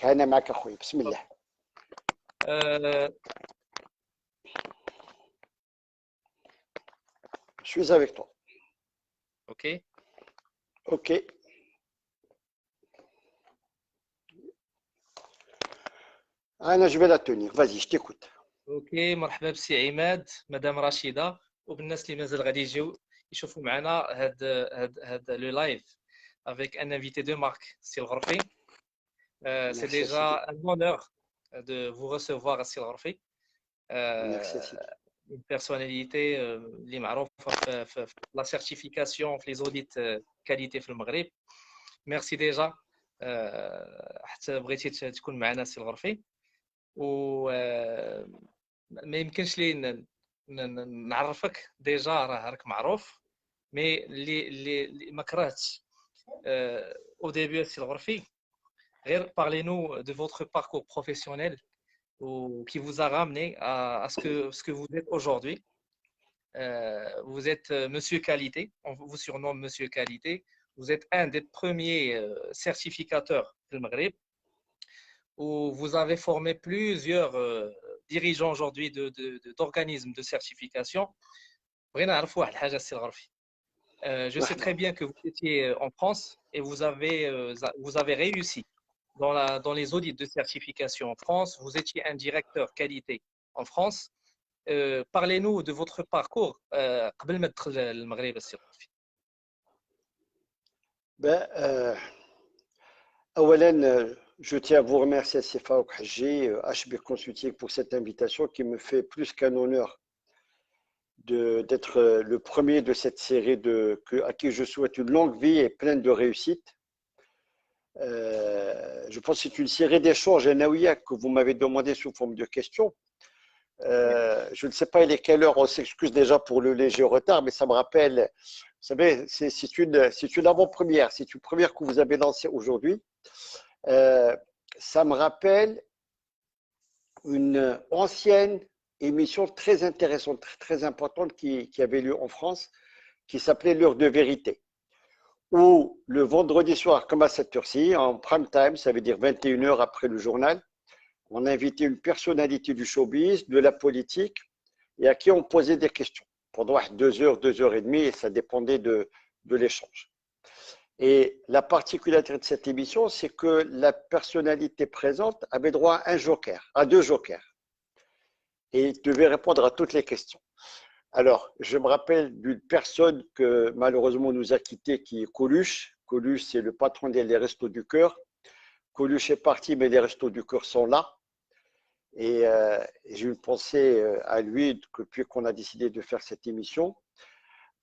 معك أخوي بسم الله. Je suis avec toi. Ok. Ok. Je vais la tenir. Vas-y, je t'écoute. Ok, مرحبا بسي عماد مدام رشيدة وبالناس اللي مازال غادي يجيو يشوفوا معنا هاد لو لايف avec un invité de marque, Sil Ghorfi. C'est déjà un honneur de vous recevoir à Sil Ghorfi. Une personnalité اللي معروفة في la certification في les audits qualité في المغرب. Merci déjà حتى بغيتي تكون معنا سي الغرفي و ما يمكنش لي نعرفك ديجا راك معروف مي اللي ما كرهتش au début سي الغرفي غير parlez-nous de votre parcours professionnel ou qui vous a ramené à ce que vous êtes aujourd'hui. Vous êtes Monsieur Qualité, on vous surnomme Monsieur Qualité. Vous êtes un des premiers certificateurs du Maghreb où vous avez formé plusieurs dirigeants aujourd'hui d'organismes de certification. Je sais très bien que vous étiez en France et vous avez réussi dans les audits de certification en France. Vous étiez un directeur qualité en France. Parlez-nous de votre parcours قبل ما تدخل المغرب السي الغرفي. Je tiens à vous remercier, Farouk Hadji, HB Consulting, pour cette invitation qui me fait plus qu'un honneur d'être le premier de cette série à qui je souhaite une longue vie et pleine de réussite. Je pense que c'est une série d'échanges Naouia que vous m'avez demandé sous forme de questions. Je ne sais pas il est quelle heure, on s'excuse déjà pour le léger retard, mais ça me rappelle, vous savez, c'est une avant-première, c'est une première que vous avez lancée aujourd'hui. Ça me rappelle une ancienne émission très intéressante, très importante qui avait lieu en France, qui s'appelait L'heure de vérité, où le vendredi soir, comme à cette heure-ci, en prime time, ça veut dire 21h après le journal, on a invité une personnalité du showbiz, de la politique, et à qui on posait des questions pendant 2 heures, 2 heures et demie, et ça dépendait de l'échange. Et la particularité de cette émission, c'est que la personnalité présente avait droit à un joker, à 2 jokers, et devait répondre à toutes les questions. Alors, je me rappelle d'une personne que malheureusement nous a quitté, qui est Coluche. Coluche, c'est le patron des Restos du Cœur. Coluche est parti, mais les Restos du Cœur sont là. Et j'ai une pensée à lui depuis qu'on a décidé de faire cette émission,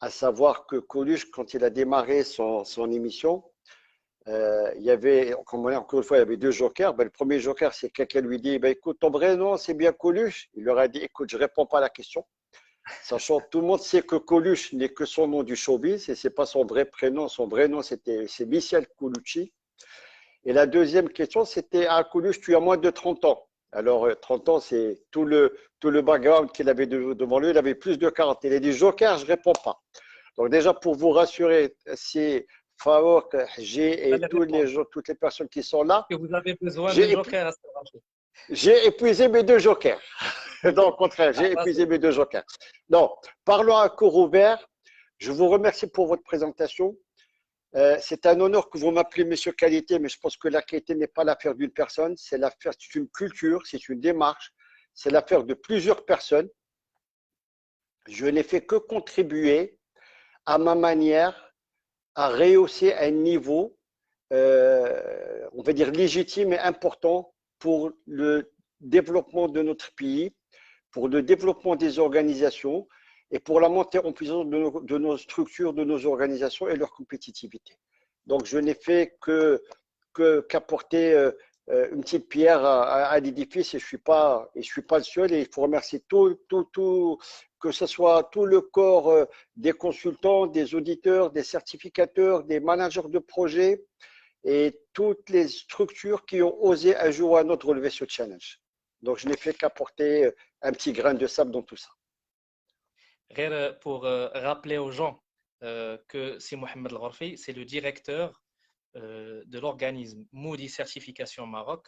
à savoir que Coluche, quand il a démarré son émission, il y avait, encore une fois, il y avait 2 jokers. Le premier joker, c'est quelqu'un lui dit, écoute, ton vrai nom, c'est bien Coluche. Il leur a dit, écoute, je ne réponds pas à la question. Sachant que tout le monde sait que Coluche n'est que son nom du showbiz et ce n'est pas son vrai prénom. Son vrai nom, c'est Michel Colucci. Et la deuxième question, c'était, Coluche, tu as moins de 30 ans. Alors, 30 ans, c'est tout le background qu'il avait devant lui. Il avait plus de 40. Il a dit, joker, je ne réponds pas. Donc déjà, pour vous rassurer, c'est Farouk, G et toutes les personnes qui sont là. Que vous avez besoin de joker. J'ai épuisé mes 2 jokers. Non, au contraire, j'ai épuisé mes 2 jokers. Non, parlons à corps ouvert. Je vous remercie pour votre présentation. C'est un honneur que vous m'appelez Monsieur Qualité, mais je pense que la qualité n'est pas l'affaire d'une personne. C'est une culture, c'est une démarche, c'est l'affaire de plusieurs personnes. Je n'ai fait que contribuer à ma manière à rehausser un niveau, on va dire légitime et important pour le développement de notre pays, pour le développement des organisations et pour la montée en puissance de nos structures, de nos organisations et leur compétitivité. Donc, je n'ai fait qu'apporter une petite pierre à l'édifice et je suis pas le seul. Et il faut remercier que ce soit tout le corps des consultants, des auditeurs, des certificateurs, des managers de projets et toutes les structures qui ont osé un jour ou un autre relever ce challenge. Donc, je n'ai fait qu'apporter un petit grain de sable dans tout ça. Pour rappeler aux gens que c'est Mohamed El Ghorfi, c'est le directeur de l'organisme Moody Certification Maroc.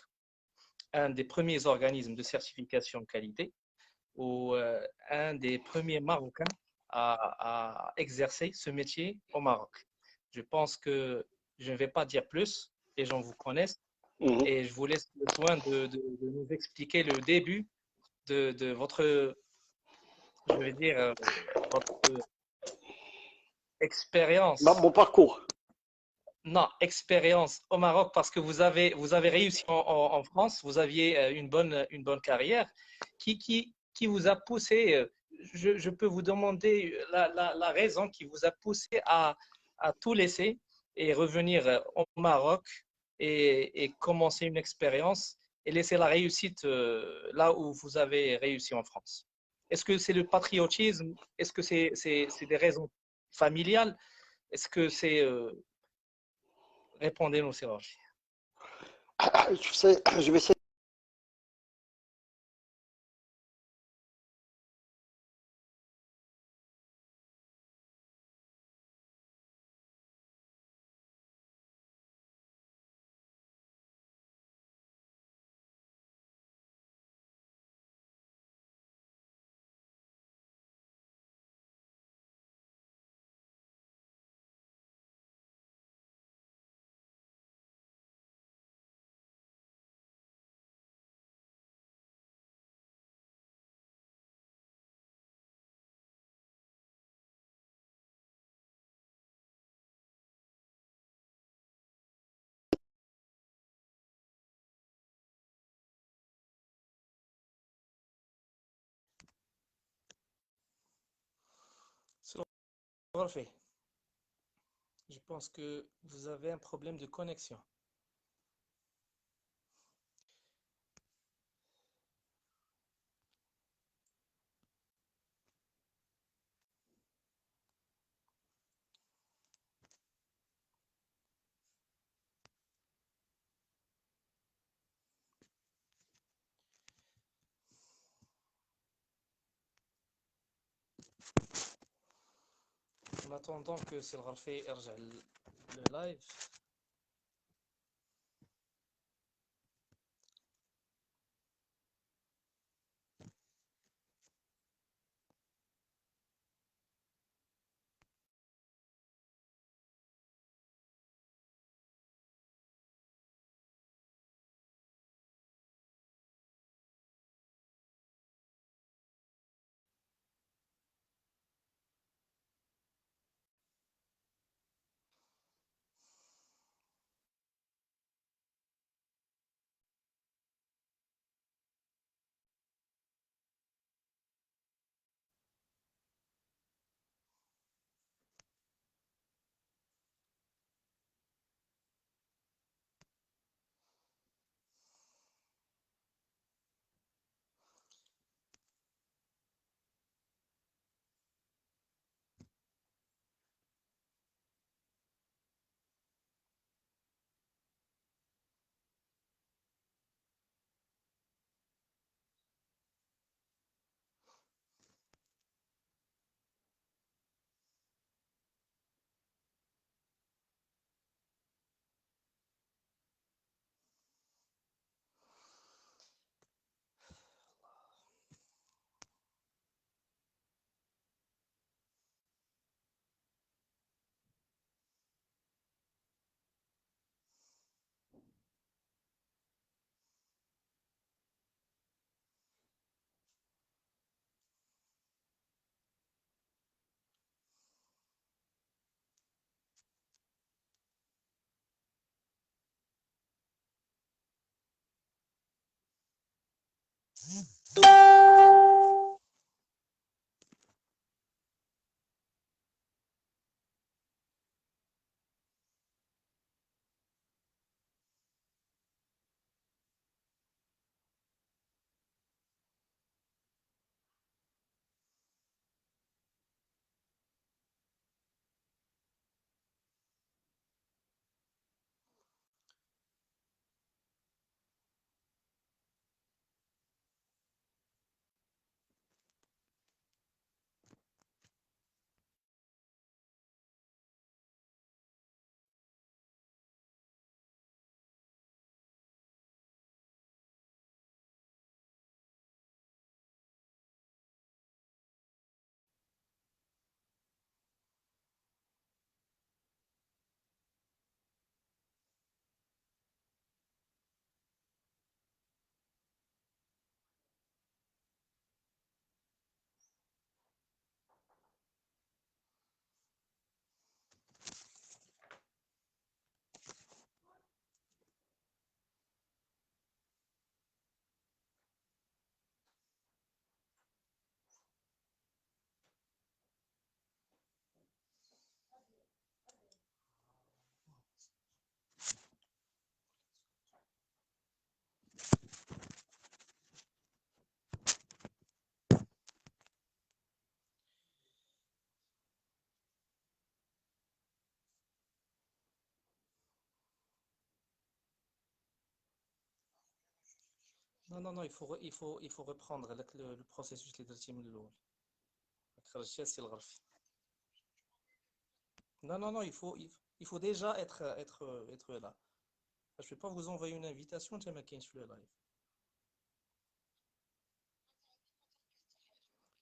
un des premiers organismes de certification qualité ou un des premiers Marocains à exercer ce métier au Maroc. Je pense que je ne vais pas dire plus, les gens vous connaissent, Mhm. et je vous laisse le soin de nous expliquer le début de votre, je vais dire, votre expérience. Mon parcours. Non, expérience au Maroc parce que vous avez réussi en France, vous aviez une bonne carrière. Qui vous a poussé, je peux vous demander la raison qui vous a poussé à tout laisser et revenir au Maroc et commencer une expérience et laisser la réussite là où vous avez réussi en France. Est-ce que c'est le patriotisme? Est-ce que c'est des raisons familiales? Est-ce que c'est... répondez-nous, Serge. Tu sais, je vais essayer. Parfait. Je pense que vous avez un problème de connexion. En attendant que Serge يرجع le live. Non, non, non, il faut reprendre le processus اللي درتي من الأول. خرجتي هادشي الغرفي. Non, non, non, il faut déjà être là. Je ne vais pas vous envoyer une invitation, tu m'as le live.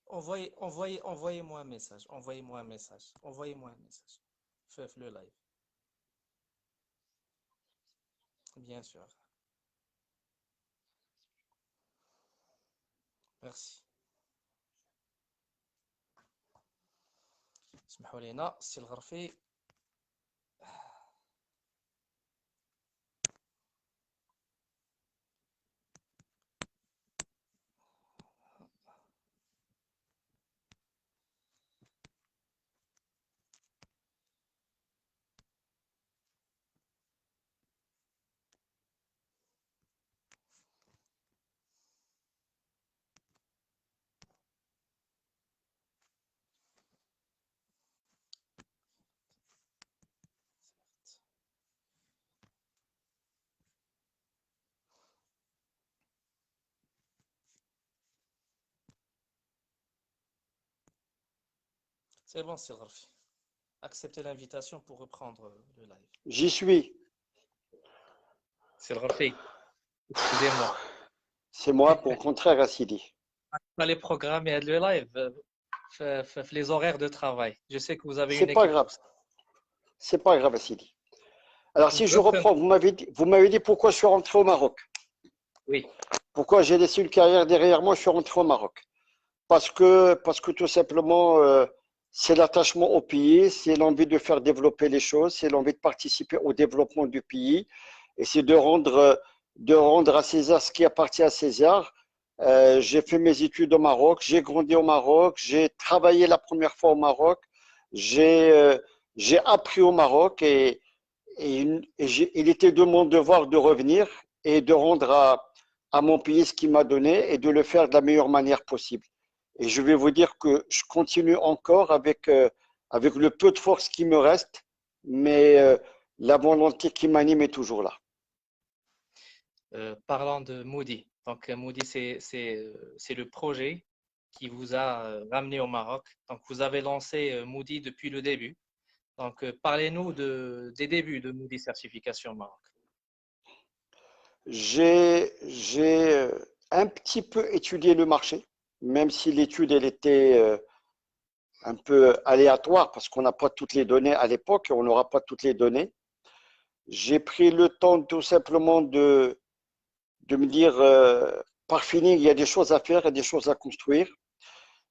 Envoyez-moi un message. Envoyez-moi un message. Envoyez-moi un message. Faites le live. Bien sûr. Merci. اسمحوا لينا السي الغرفي. C'est bon, c'est Rafi. Acceptez l'invitation pour reprendre le live. J'y suis. C'est Rafi. Excusez-moi. C'est moi, au contraire, Assidi. Allez programmer le live les horaires de travail. Je sais que vous avez C'est une pas équipe. grave. C'est pas grave, Assidi. Alors, si je reprends, vous m'avez dit pourquoi je suis rentré au Maroc. Oui. Pourquoi j'ai laissé une carrière derrière moi, je suis rentré au Maroc. Parce que tout simplement, c'est l'attachement au pays, c'est l'envie de faire développer les choses, c'est l'envie de participer au développement du pays, et c'est de rendre à César ce qui appartient à César. J'ai fait mes études au Maroc, j'ai grandi au Maroc, j'ai travaillé la première fois au Maroc, j'ai appris au Maroc il était de mon devoir de revenir et de rendre à mon pays ce qu'il m'a donné et de le faire de la meilleure manière possible. Et je vais vous dire que je continue encore avec le peu de force qui me reste, mais la volonté qui m'anime est toujours là. Parlant de Moody, donc Moody, c'est le projet qui vous a ramené au Maroc. Donc vous avez lancé Moody depuis le début. Donc parlez-nous des débuts de Moody Certification au Maroc. J'ai un petit peu étudié le marché, même si l'étude elle était un peu aléatoire parce qu'on n'a pas toutes les données à l'époque et on n'aura pas toutes les données. J'ai pris le temps tout simplement de me dire, par feeling, il y a des choses à faire, il y a des choses à construire.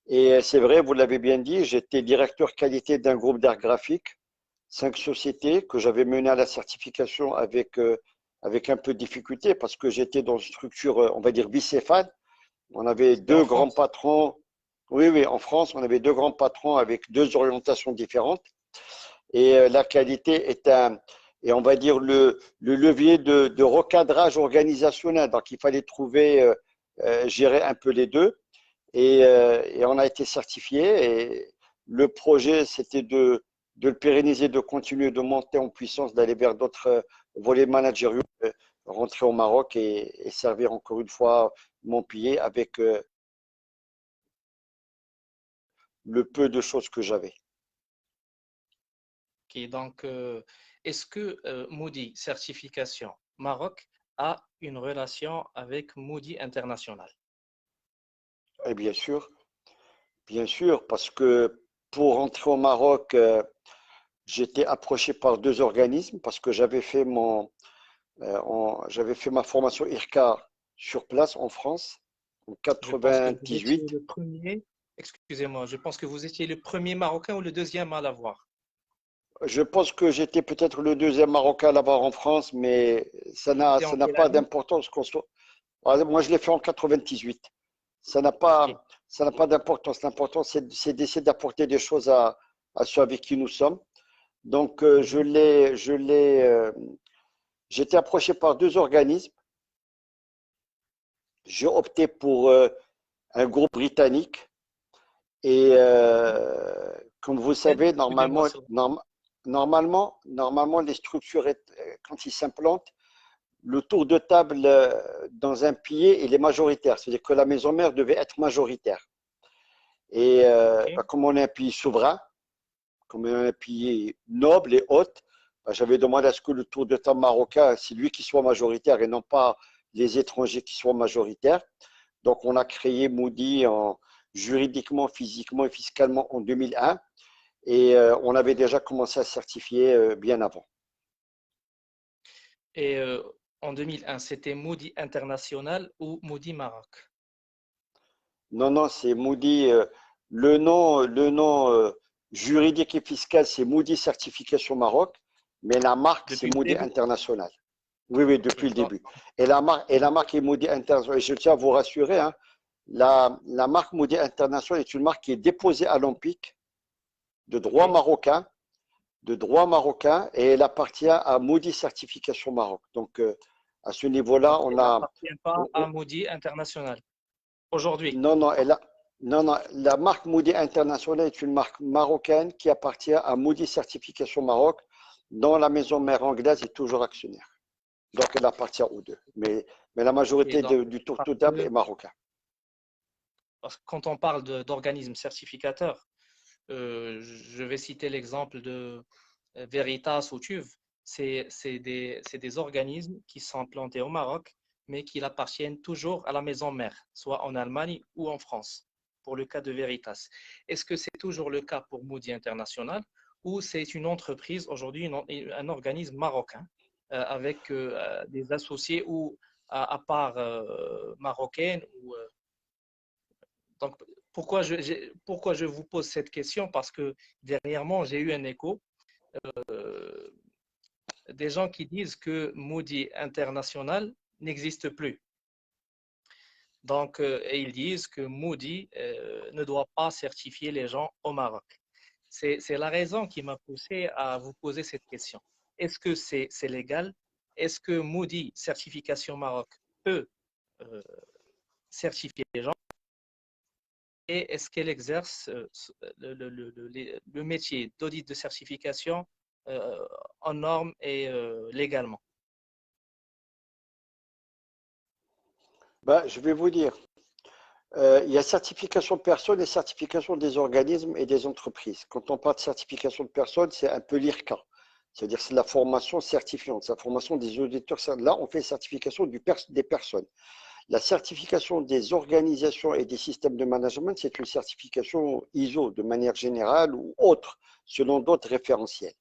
Et c'est vrai, vous l'avez bien dit, j'étais directeur qualité d'un groupe d'art graphique, 5 sociétés que j'avais mené à la certification avec un peu de difficulté parce que j'étais dans une structure, on va dire, bicéphale. On avait deux grands patrons. Oui, oui, en France, on avait deux grands patrons avec deux orientations différentes. Et la qualité est et on va dire le levier de recadrage organisationnel. Donc, il fallait trouver, gérer un peu les deux. Et on a été certifié. Et le projet, c'était de le pérenniser, de continuer de monter en puissance, d'aller vers d'autres volets managériaux, rentrer au Maroc et servir encore une fois mon pays avec le peu de choses que j'avais. Okay, donc, est-ce que Moody Certification Maroc a une relation avec Moody International? Et bien sûr, parce que pour rentrer au Maroc, j'étais approché par deux organismes parce que j'avais fait ma formation IRCA sur place en France en Je pense que vous étiez 98. le premier, excusez-moi, je pense que vous étiez le premier Marocain ou le deuxième à l'avoir. Je pense que j'étais peut-être le deuxième Marocain à l'avoir en France, mais ça n'a C'était en quelle pas année? d'importance qu'on soit. Moi, je l'ai fait en 98. Ça n'a Ok. pas d'importance. L'important, c'est d'essayer d'apporter des choses à ceux avec qui nous sommes. Donc, Mhm. j'étais approché par deux organismes. J'ai opté pour un groupe britannique. Et comme vous savez, Excusez-moi, normalement, les structures, quand ils s'implantent, le tour de table dans un pays, il est majoritaire. C'est-à-dire que la maison mère devait être majoritaire. Et Ok. comme on est un pays souverain, comme on est un pays noble et haute, j'avais demandé à ce que le tour de table marocain, c'est lui qui soit majoritaire et non pas les étrangers qui soient majoritaires. Donc, on a créé Moody juridiquement, physiquement et fiscalement en 2001 et on avait déjà commencé à certifier bien avant. Et en 2001, c'était Moody International ou Moody Maroc? Non, non, c'est Moody. Le nom juridique et fiscal, c'est Moody Certification Maroc, mais la marque, c'est Depuis le Moody début? International. Oui, oui, Ok. depuis le début. Et la marque est Moody International. Et je tiens à vous rassurer, hein, la marque Moody International est une marque qui est déposée à l'OMPIC de droit Ok. marocain, et elle appartient à Moody Certification Maroc. Donc, à ce niveau-là, Donc, elle n'appartient pas à Moody International aujourd'hui. non, non, non, non, la marque Moody International est une marque marocaine qui appartient à Moody Certification Maroc, dont la maison mère anglaise est toujours actionnaire. Donc, elle appartient aux deux. Mais la Et majorité donc, du tour parce de table que, est marocain. parce que quand on parle d'organismes certificateurs, je vais citer l'exemple de Veritas ou TÜV. C'est des organismes qui sont implantés au Maroc, mais qui appartiennent toujours à la maison mère, soit en Allemagne ou en France, pour le cas de Veritas. Est-ce que c'est toujours le cas pour Moody International ou c'est une entreprise aujourd'hui, un organisme marocain avec des associés ou à part marocaine donc, pourquoi je vous pose cette question? Parce que dernièrement, j'ai eu un écho euh, des gens qui disent que Moody International n'existe plus. Donc, et ils disent que Moody ne doit pas certifier les gens au Maroc. C'est la raison qui m'a poussé à vous poser cette question. Est-ce que c'est légal? Est-ce que Moody Certification Maroc peut euh, certifier les gens? Et est-ce qu'elle exerce le métier d'audit de certification en normes et légalement? Je vais vous dire, il y a certification de personnes et certification des organismes et des entreprises. Quand on parle de certification de personnes, c'est un peu l'IRCA. C'est-à-dire c'est la formation certifiante, c'est la formation des auditeurs. Là, on fait certification des personnes. La certification des organisations et des systèmes de management, c'est une certification ISO de manière générale ou autre, selon d'autres référentiels.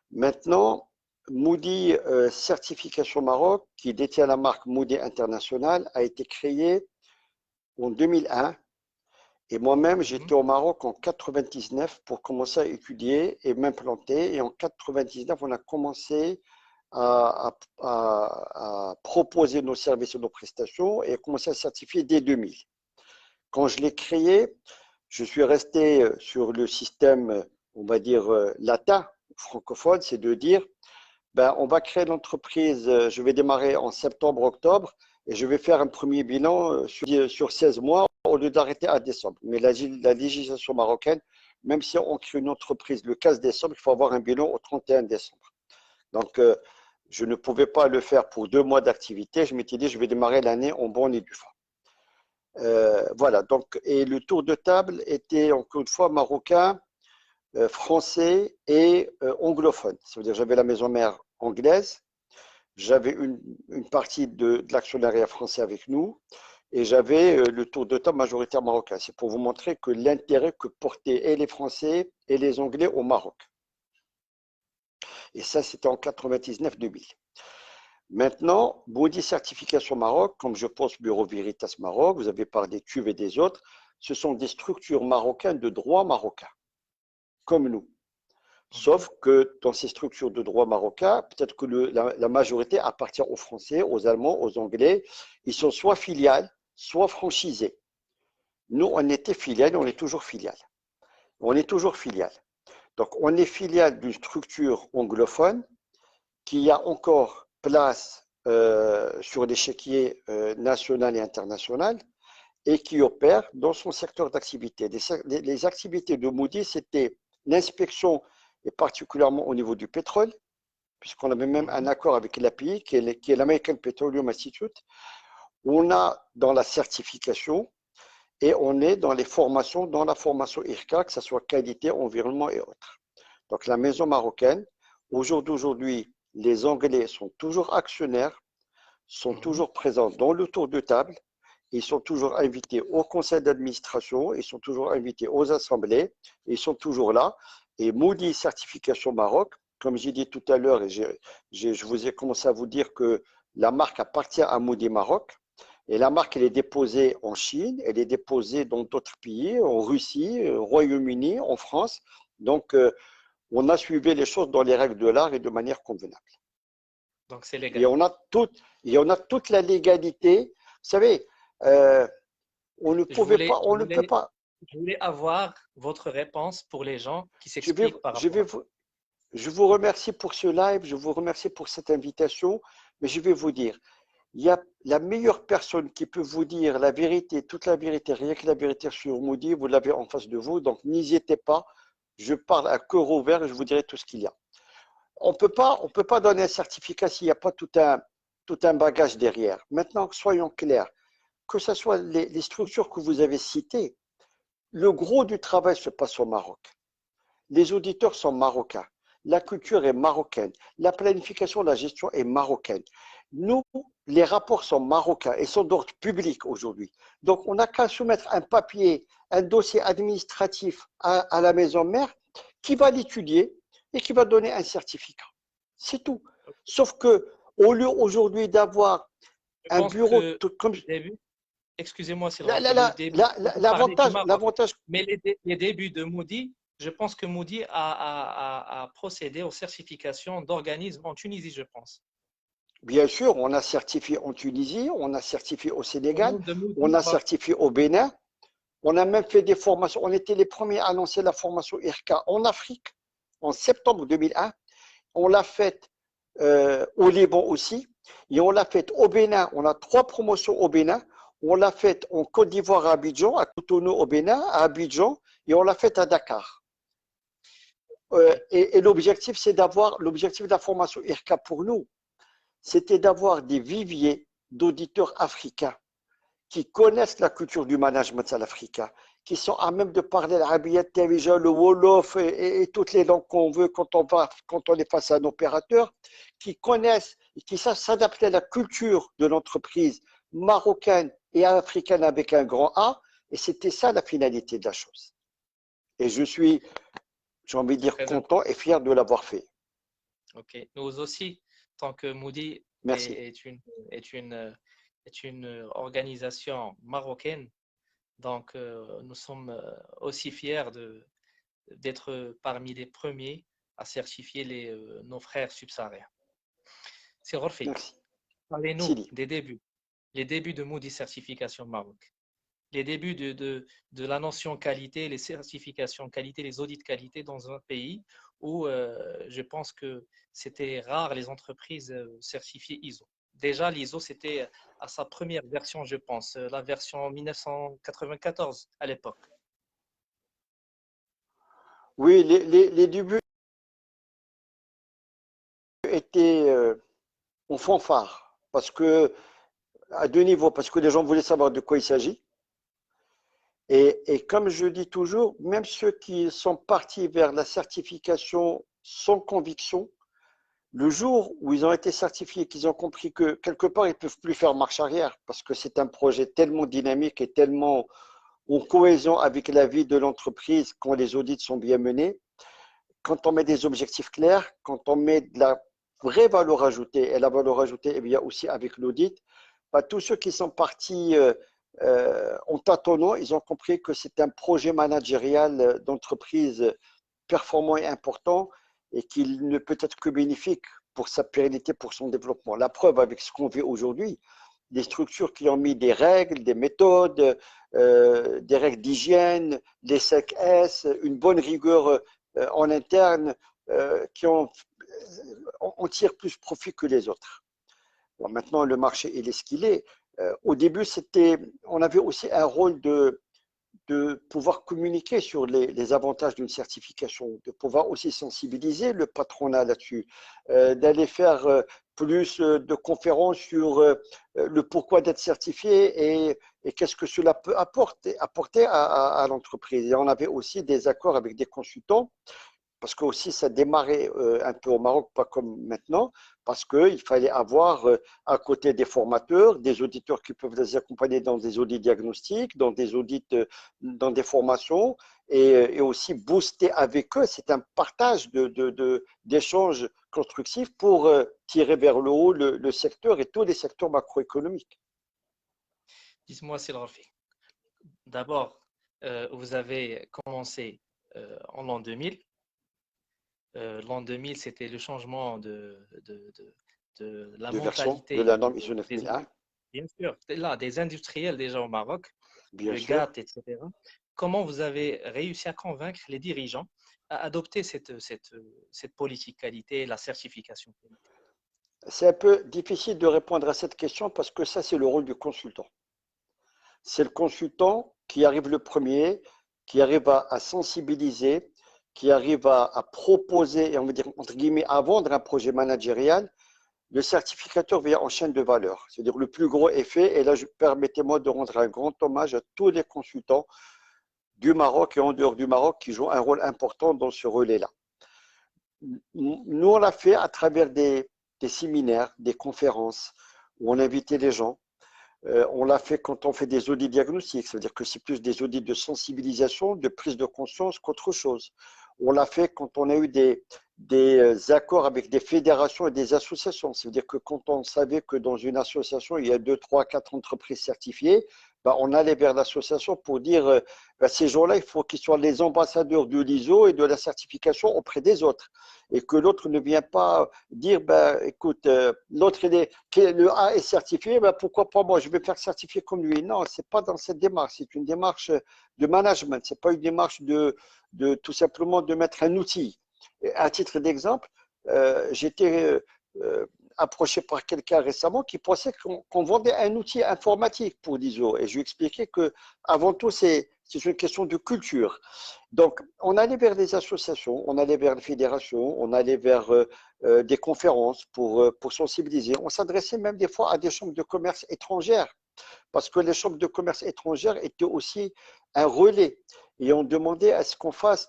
Maintenant, Moody Certification Maroc, qui détient la marque Moody International, a été créé en 2001. Et moi-même, Mhm. j'étais au Maroc en 99 pour commencer à étudier et m'implanter. Et en 99, on a commencé à proposer nos services et nos prestations et à commencer à certifier dès 2000. Quand je l'ai créé, je suis resté sur le système, on va dire, latin, francophone, c'est de dire, on va créer l'entreprise, je vais démarrer en septembre, octobre, et je vais faire un premier bilan sur 16 mois au lieu d'arrêter à décembre. Mais la législation marocaine, même si on crée une entreprise le 15 décembre, il faut avoir un bilan au 31 décembre. Donc, je ne pouvais pas le faire pour 2 mois d'activité. Je m'étais dit, je vais démarrer l'année en bonne et due forme. Voilà, donc, et le tour de table était encore une fois marocain, français et anglophone. Ça veut dire j'avais la maison mère anglaise, j'avais une partie de l'actionnariat français avec nous et j'avais le tour de table majoritaire marocain. C'est pour vous montrer que l'intérêt que portaient et les Français et les Anglais au Maroc. Et ça, c'était en 99-2000. Maintenant, Moody Certification Maroc, comme je pense Bureau Veritas Maroc, vous avez parlé des TÜV et des autres, ce sont des structures marocaines de droit marocain, comme nous. Mhm. Sauf que dans ces structures de droit marocain, peut-être que la majorité appartient aux Français, aux Allemands, aux Anglais. Ils sont soit filiales, soit franchisés. Nous, on était filiales, on est toujours filiales. On est toujours filiales. Donc, on est filiale d'une structure anglophone qui a encore place sur l'échiquier national et international et qui opère dans son secteur d'activité. Les activités de Moody, c'était l'inspection, et particulièrement au niveau du pétrole, puisqu'on avait même un accord avec l'API, qui est l'American Petroleum Institute. On a dans la certification et on est dans les formations, dans la formation IRCA, que ce soit qualité, environnement et autres. Donc la maison marocaine, au jour d'aujourd'hui, les Anglais sont toujours actionnaires, sont toujours présents dans le tour de table, ils sont toujours invités au conseil d'administration, ils sont toujours invités aux assemblées, ils sont toujours là. Et Moody Certification Maroc, comme j'ai dit tout à l'heure, et je vous ai commencé à vous dire que la marque appartient à Moody Maroc, et la marque, elle est déposée en Chine, elle est déposée dans d'autres pays, en Russie, au Royaume-Uni, en France. Donc, on a suivi les choses dans les règles de l'art et de manière convenable. Donc, c'est légal. Et on a toute la légalité. Vous savez, on ne peut pas. Je voulais avoir votre réponse pour les gens qui s'expliquent par rapport à... Je vous remercie pour ce live, je vous remercie pour cette invitation, mais je vais vous dire, il y a la meilleure personne qui peut vous dire la vérité, toute la vérité, rien que la vérité sur Moody, vous l'avez en face de vous, donc n'hésitez pas, je parle à cœur ouvert et je vous dirai tout ce qu'il y a. On peut pas donner un certificat s'il n'y a pas tout un bagage derrière. Maintenant, soyons clairs, que ce soit les structures que vous avez citées, le gros du travail se passe au Maroc. Les auditeurs sont marocains. La culture est marocaine. La planification, la gestion est marocaine. Nous, les rapports sont marocains et sont d'ordre public aujourd'hui. Donc, on n'a qu'à soumettre un papier, un dossier administratif à la maison mère qui va l'étudier et qui va donner un certificat. C'est tout. Sauf que, au lieu aujourd'hui d'avoir un bureau comme... Excusez-moi, c'est l'avantage. Mais les débuts de Moody, je pense que Moody a procédé aux certifications d'organismes en Tunisie, je pense. Bien sûr, on a certifié en Tunisie, on a certifié au Sénégal, on a certifié au Bénin, on a même fait des formations. On était les premiers à lancer la formation IRCA en Afrique en septembre 2001. On l'a faite au Liban aussi et on l'a faite au Bénin. On a 3 promotions au Bénin. On l'a faite en Côte d'Ivoire à Abidjan, à Cotonou au Bénin, à Abidjan, et on l'a faite à Dakar. Et l'objectif, c'est l'objectif de la formation IRCA pour nous, c'était d'avoir des viviers d'auditeurs africains qui connaissent la culture du management à l'africain, qui sont à même de parler l'arabiya, le wolof et toutes les langues qu'on veut quand on est face à un opérateur, qui connaissent et qui savent s'adapter à la culture de l'entreprise marocaine et africaine avec un grand A, et c'était ça la finalité de la chose. Et je suis, j'ai envie de dire, content et fier de l'avoir fait. Ok, nous aussi, tant que Moody est une organisation marocaine, donc nous sommes aussi fiers d'être parmi les premiers à certifier nos frères subsahariens. C'est Rorfi. Parlez-nous des débuts, les débuts de Moody Certification Maroc, les débuts de la notion qualité, les certifications qualité, les audits qualité dans un pays où je pense que c'était rare les entreprises certifiées ISO. Déjà, l'ISO, c'était à sa première version, je pense, la version 1994 à l'époque. Oui, les débuts étaient en fanfare, parce que, à 2 niveaux, parce que les gens voulaient savoir de quoi il s'agit. Et comme je dis toujours, même ceux qui sont partis vers la certification sans conviction, le jour où ils ont été certifiés, qu'ils ont compris que quelque part, ils ne peuvent plus faire marche arrière, parce que c'est un projet tellement dynamique et tellement en cohésion avec la vie de l'entreprise quand les audits sont bien menés, quand on met des objectifs clairs, quand on met de la vraie valeur ajoutée, et la valeur ajoutée, eh bien aussi avec l'audit, tous ceux qui sont partis en tâtonnant, ils ont compris que c'est un projet managérial d'entreprise performant et important et qu'il ne peut être que bénéfique pour sa pérennité, pour son développement. La preuve avec ce qu'on vit aujourd'hui, des structures qui ont mis des règles, des méthodes, des règles d'hygiène, les 5S, une bonne rigueur en interne, on tire plus profit que les autres. Bon, maintenant, le marché, il est ce qu'il est. Au début, on avait aussi un rôle de pouvoir communiquer sur les avantages d'une certification, de pouvoir aussi sensibiliser le patronat là-dessus, d'aller faire plus de conférences sur le pourquoi d'être certifié et qu'est-ce que cela peut apporter à l'entreprise. Et on avait aussi des accords avec des consultants parce que aussi ça démarrait un peu au Maroc, pas comme maintenant, parce qu'il fallait avoir à côté des formateurs, des auditeurs qui peuvent les accompagner dans des audits diagnostiques, dans des audits, dans des formations, et aussi booster avec eux. C'est un partage d'échanges constructifs pour tirer vers le haut le secteur et tous les secteurs macroéconomiques. Dites-moi, Sil Rafi. D'abord, vous avez commencé en l'an 2000. L'an 2000, c'était le changement de la De version de mentalité la norme ISO 9001, bien sûr, là, des industriels déjà au Maroc, bien le sûr. GATT, etc. Comment vous avez réussi à convaincre les dirigeants à adopter cette politique qualité, la certification qualité? C'est un peu difficile de répondre à cette question parce que ça, c'est le rôle du consultant. C'est le consultant qui arrive le premier, qui arrive à sensibiliser, qui arrive à proposer, et on va dire, entre guillemets, à vendre un projet managérial. Le certificateur vient en chaîne de valeur. C'est-à-dire le plus gros effet. Et là, permettez-moi de rendre un grand hommage à tous les consultants du Maroc et en dehors du Maroc qui jouent un rôle important dans ce relais-là. Nous, on l'a fait à travers des séminaires, des conférences où on invitait les gens. On l'a fait quand on fait des audits diagnostiques, c'est-à-dire que c'est plus des audits de sensibilisation, de prise de conscience qu'autre chose. On l'a fait quand on a eu des accords avec des fédérations et des associations. C'est-à-dire que quand on savait que dans une association, il y a 2, 3, 4 entreprises certifiées, ben, on allait vers l'association pour dire ben, ces gens-là, il faut qu'ils soient les ambassadeurs de l'ISO et de la certification auprès des autres. Et que l'autre ne vient pas dire, ben, écoute, l'autre, le A est certifié, ben, pourquoi pas moi, je vais faire certifier comme lui. Non, ce n'est pas dans cette démarche, c'est une démarche de management, ce n'est pas une démarche de tout simplement de mettre un outil. Et à titre d'exemple, j'étais approché par quelqu'un récemment qui pensait qu'on vendait un outil informatique pour l'ISO. Et je lui expliquais que avant tout, c'est une question de culture. Donc, on allait vers des associations, on allait vers les fédérations, on allait vers des conférences pour sensibiliser. On s'adressait même des fois à des chambres de commerce étrangères parce que les chambres de commerce étrangères étaient aussi un relais. Et on demandait à ce qu'on fasse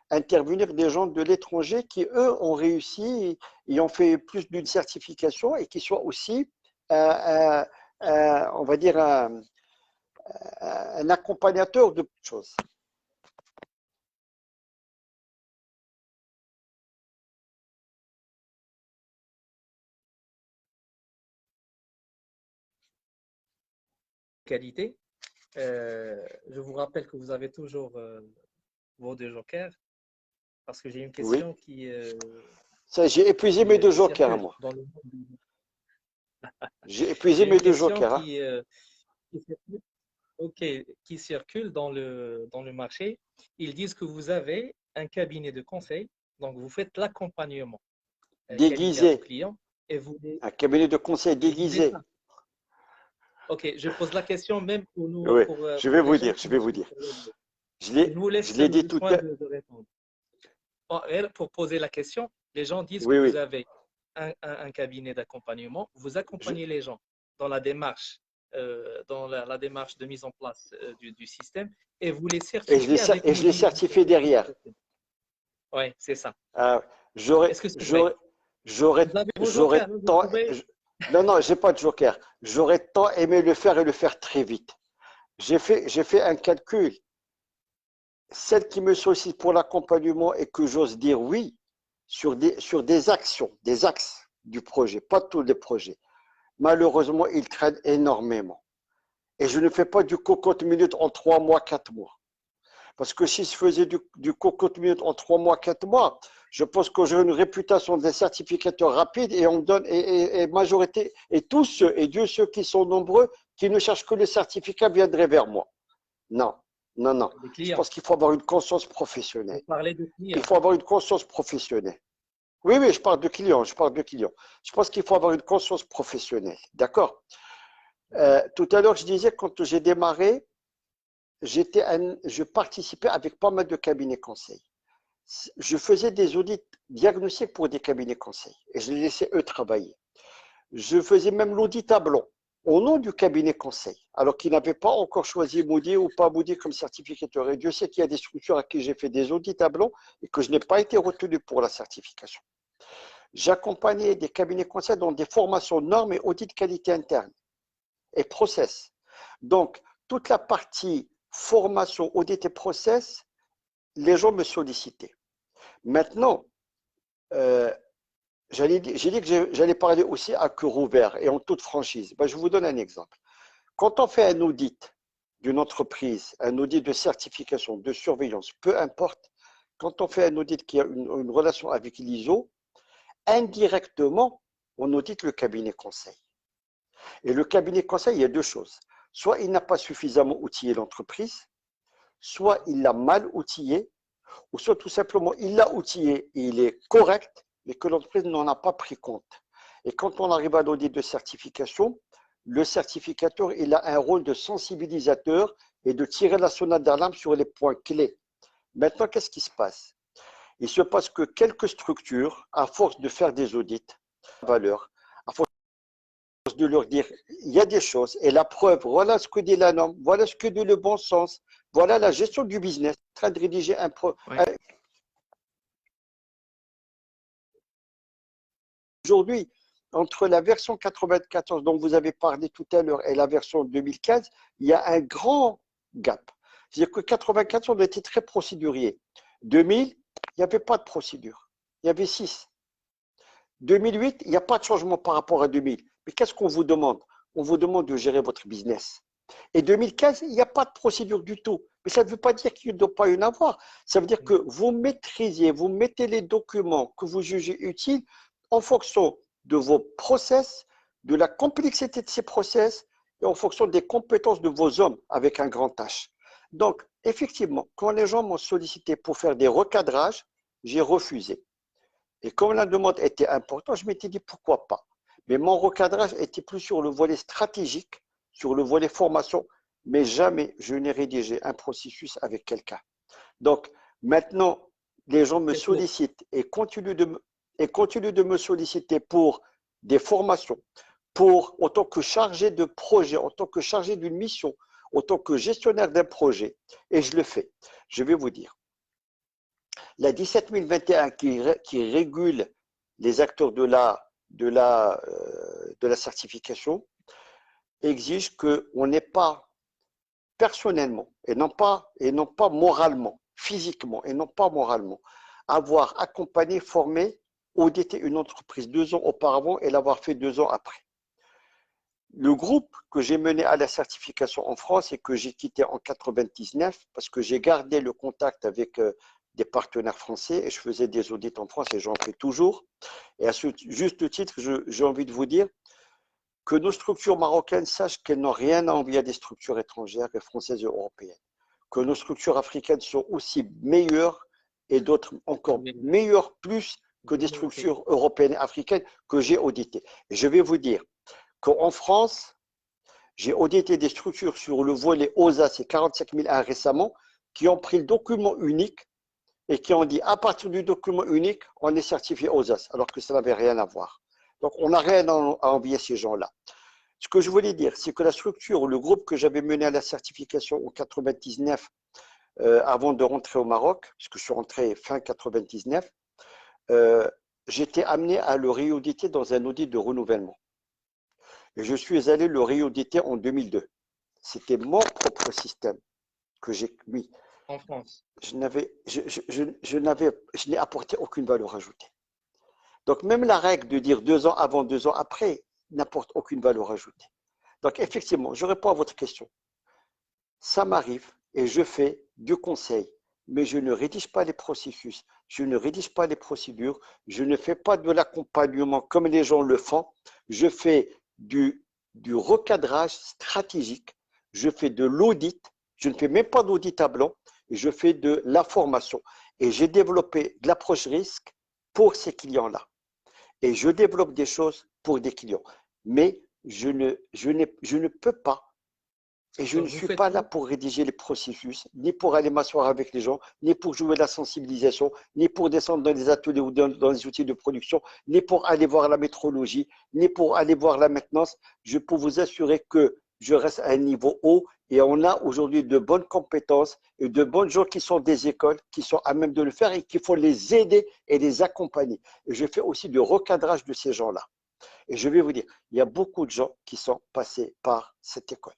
intervenir des gens de l'étranger qui, eux, ont réussi et ont fait plus d'une certification et qui soient aussi, on va dire, un accompagnateur de choses. Qualité. Je vous rappelle que vous avez toujours vos deux jokers parce que j'ai une Oui. question qui J'ai épuisé mes deux jokers, circule moi. dans le monde. J'ai épuisé J'ai mes une deux question jokers. qui circule dans le marché. Ils disent que vous avez un cabinet de conseil, donc vous faites l'accompagnement qualité à vos Déguisé. clients et vous Un cabinet de conseil ils disaient déguisé. ça. Ok, je pose la question même pour nous, Oui, je vais pour les vous gens dire, je qui vais nous vous suivent dire. sur le web. Je Je vous laisse l'ai dit le tout soin à de répondre. Pour poser la question, les gens disent que Oui, vous oui. avez un cabinet d'accompagnement, vous Je, accompagnez les gens dans la démarche, la démarche de mise en place du système et vous les certifiez avec et je l'ai l'audit. certifié derrière. Oui, c'est ça. Euh, j'aurais, Est-ce que c'est vrai? j'aurais, j'aurais, Vous avez vos j'aurais jokers, hein, vous tant, pouvez. non, non, j'ai pas de joker. J'aurais tant aimé le faire et le faire très vite. J'ai fait un calcul. Celle qui me sollicite pour l'accompagnement et que j'ose dire oui sur des actions, des axes du projet, pas tous les projets. Malheureusement, ils traînent énormément. Et je ne fais pas du cocotte minute en 3 mois, 4 mois. Parce que si je faisais du cocotte minute en 3 mois, 4 mois, je pense que j'ai une réputation des certificateurs rapides et on me donne, et majorité, et tous ceux, et Dieu ceux qui sont nombreux, qui ne cherchent que le certificat viendraient vers moi. Non, non, non. Des Je clients. pense qu'il faut avoir une conscience Vous professionnelle. parlez de Il clients. faut avoir une conscience professionnelle. Oui, oui, je parle de clients, je parle de clients. Je pense qu'il faut avoir une conscience professionnelle. D'accord. Tout à l'heure, je disais, quand j'ai démarré, je participais avec pas mal de cabinets conseils. Je faisais des audits diagnostiques pour des cabinets conseils et je les laissais eux travailler. Je faisais même l'audit à blanc au nom du cabinet conseil, alors qu'ils n'avaient pas encore choisi Moody ou pas Moody comme certificateur. Et Dieu sait qu'il y a des structures à qui j'ai fait des audits à blanc et que je n'ai pas été retenu pour la certification. J'accompagnais des cabinets conseils dans des formations normes et audits de qualité interne et process. Donc, toute la partie formation, audit et process, les gens me sollicitaient. Maintenant, j'ai dit que j'allais parler aussi à cœur ouvert et en toute franchise. Ben, je vous donne un exemple. Quand on fait un audit d'une entreprise, un audit de certification, de surveillance, peu importe, quand on fait un audit qui a une relation avec l'ISO, indirectement, on audite le cabinet conseil. Et le cabinet conseil, il y a deux choses. Soit il n'a pas suffisamment outillé l'entreprise, soit il l'a mal outillé, ou soit tout simplement il l'a outillé et il est correct, mais que l'entreprise n'en a pas pris compte. Et quand on arrive à l'audit de certification, le certificateur, il a un rôle de sensibilisateur et de tirer la sonnette d'alarme sur les points clés. Maintenant, qu'est-ce qui se passe? Il se passe que quelques structures, à force de faire des audits, valeur, à force de leur dire, il y a des choses, et la preuve, voilà ce que dit la norme, voilà ce que dit le bon sens, voilà la gestion du business, en train de rédiger Aujourd'hui, entre la version 94 dont vous avez parlé tout à l'heure et la version 2015, il y a un grand gap. C'est-à-dire que 94, on était très procédurier. 2000, il n'y avait pas de procédure. Il y avait 6. 2008, il n'y a pas de changement par rapport à 2000. Mais qu'est-ce qu'on vous demande? On vous demande de gérer votre business. Et 2015, il n'y a pas de procédure du tout. Mais ça ne veut pas dire qu'il ne doit pas y en avoir. Ça veut dire que vous maîtrisez, vous mettez les documents que vous jugez utiles en fonction de vos process, de la complexité de ces process et en fonction des compétences de vos hommes avec un grand H. Donc, effectivement, quand les gens m'ont sollicité pour faire des recadrages, j'ai refusé. Et comme la demande était importante, je m'étais dit pourquoi pas. Mais mon recadrage était plus sur le volet stratégique, sur le volet formation, mais jamais je n'ai rédigé un processus avec quelqu'un. Donc, maintenant, les gens me sollicitent et continuent de me solliciter pour des formations, en tant que chargé de projet, en tant que chargé d'une mission, en tant que gestionnaire d'un projet, et je le fais. Je vais vous dire. La 17021 qui régule les acteurs de la certification exige qu'on n'ait pas personnellement et non pas moralement, physiquement et non pas moralement, avoir accompagné, formé, audité une entreprise 2 ans auparavant et l'avoir fait 2 ans après. Le groupe que j'ai mené à la certification en France et que j'ai quitté en 99 parce que j'ai gardé le contact avec des partenaires français et je faisais des audits en France et j'en fais toujours. Et à ce juste titre, j'ai envie de vous dire que nos structures marocaines sachent qu'elles n'ont rien à envier à des structures étrangères et françaises et européennes. Que nos structures africaines sont aussi meilleures et d'autres encore meilleures plus que des structures européennes et africaines que j'ai auditées. Et je vais vous dire qu'en France, j'ai audité des structures sur le volet OSA, c'est 45 001 récemment, qui ont pris le document unique et qui ont dit à partir du document unique, on est certifié OSAS, alors que ça n'avait rien à voir. Donc, on n'a rien à envier ces gens-là. Ce que je voulais dire, c'est que la structure, le groupe que j'avais mené à la certification en 99, avant de rentrer au Maroc, puisque je suis rentré fin 99, j'étais amené à le réauditer dans un audit de renouvellement. Et je suis allé le réauditer en 2002. C'était mon propre système que j'ai mis. En France. Je n'ai apporté aucune valeur ajoutée. Donc, même la règle de dire 2 ans avant, 2 ans après, n'apporte aucune valeur ajoutée. Donc, effectivement, je réponds à votre question. Ça m'arrive et je fais du conseil, mais je ne rédige pas les processus, je ne rédige pas les procédures, je ne fais pas de l'accompagnement comme les gens le font. Je fais du recadrage stratégique, je fais de l'audit, je ne fais même pas d'audit à blanc, et je fais de la formation. Et j'ai développé de l'approche risque pour ces clients-là. Et je développe des choses pour des clients. Mais je ne peux pas Et je ne Donc, vous suis faites pas là tout. pour rédiger les processus, ni pour aller m'asseoir avec les gens, ni pour jouer la sensibilisation, ni pour descendre dans les ateliers ou dans les outils de production, ni pour aller voir la métrologie, ni pour aller voir la maintenance. Je peux vous assurer que je reste à un niveau haut et on a aujourd'hui de bonnes compétences et de bonnes gens qui sont des écoles, qui sont à même de le faire et qu'il faut les aider et les accompagner. Et je fais aussi du recadrage de ces gens-là. Et je vais vous dire, il y a beaucoup de gens qui sont passés par cette école.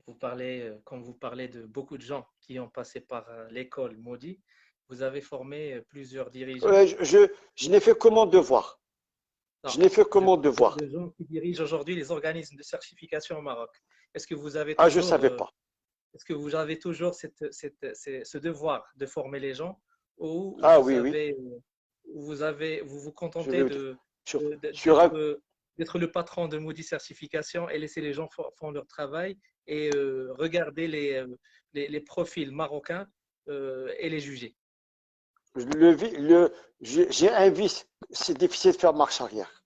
Vous parlez, quand vous parlez de beaucoup de gens qui ont passé par l'école Maudit, vous avez formé plusieurs dirigeants. Je n'ai fait que mon devoir. Non, Je n'ai fait que je mon parle devoir. de gens qui dirigent aujourd'hui les organismes de certification au Maroc. Est-ce que vous avez Ah, je ne toujours, savais pas. est-ce que vous avez toujours ce devoir de former les gens ou Ah oui, oui, vous vous je contentez vais vous dire. Sur, sur un, d'être le patron de Moody Certification et laisser les gens faire leur travail et regarder les profils marocains et les juger? j'ai un vice, c'est difficile de faire marche arrière,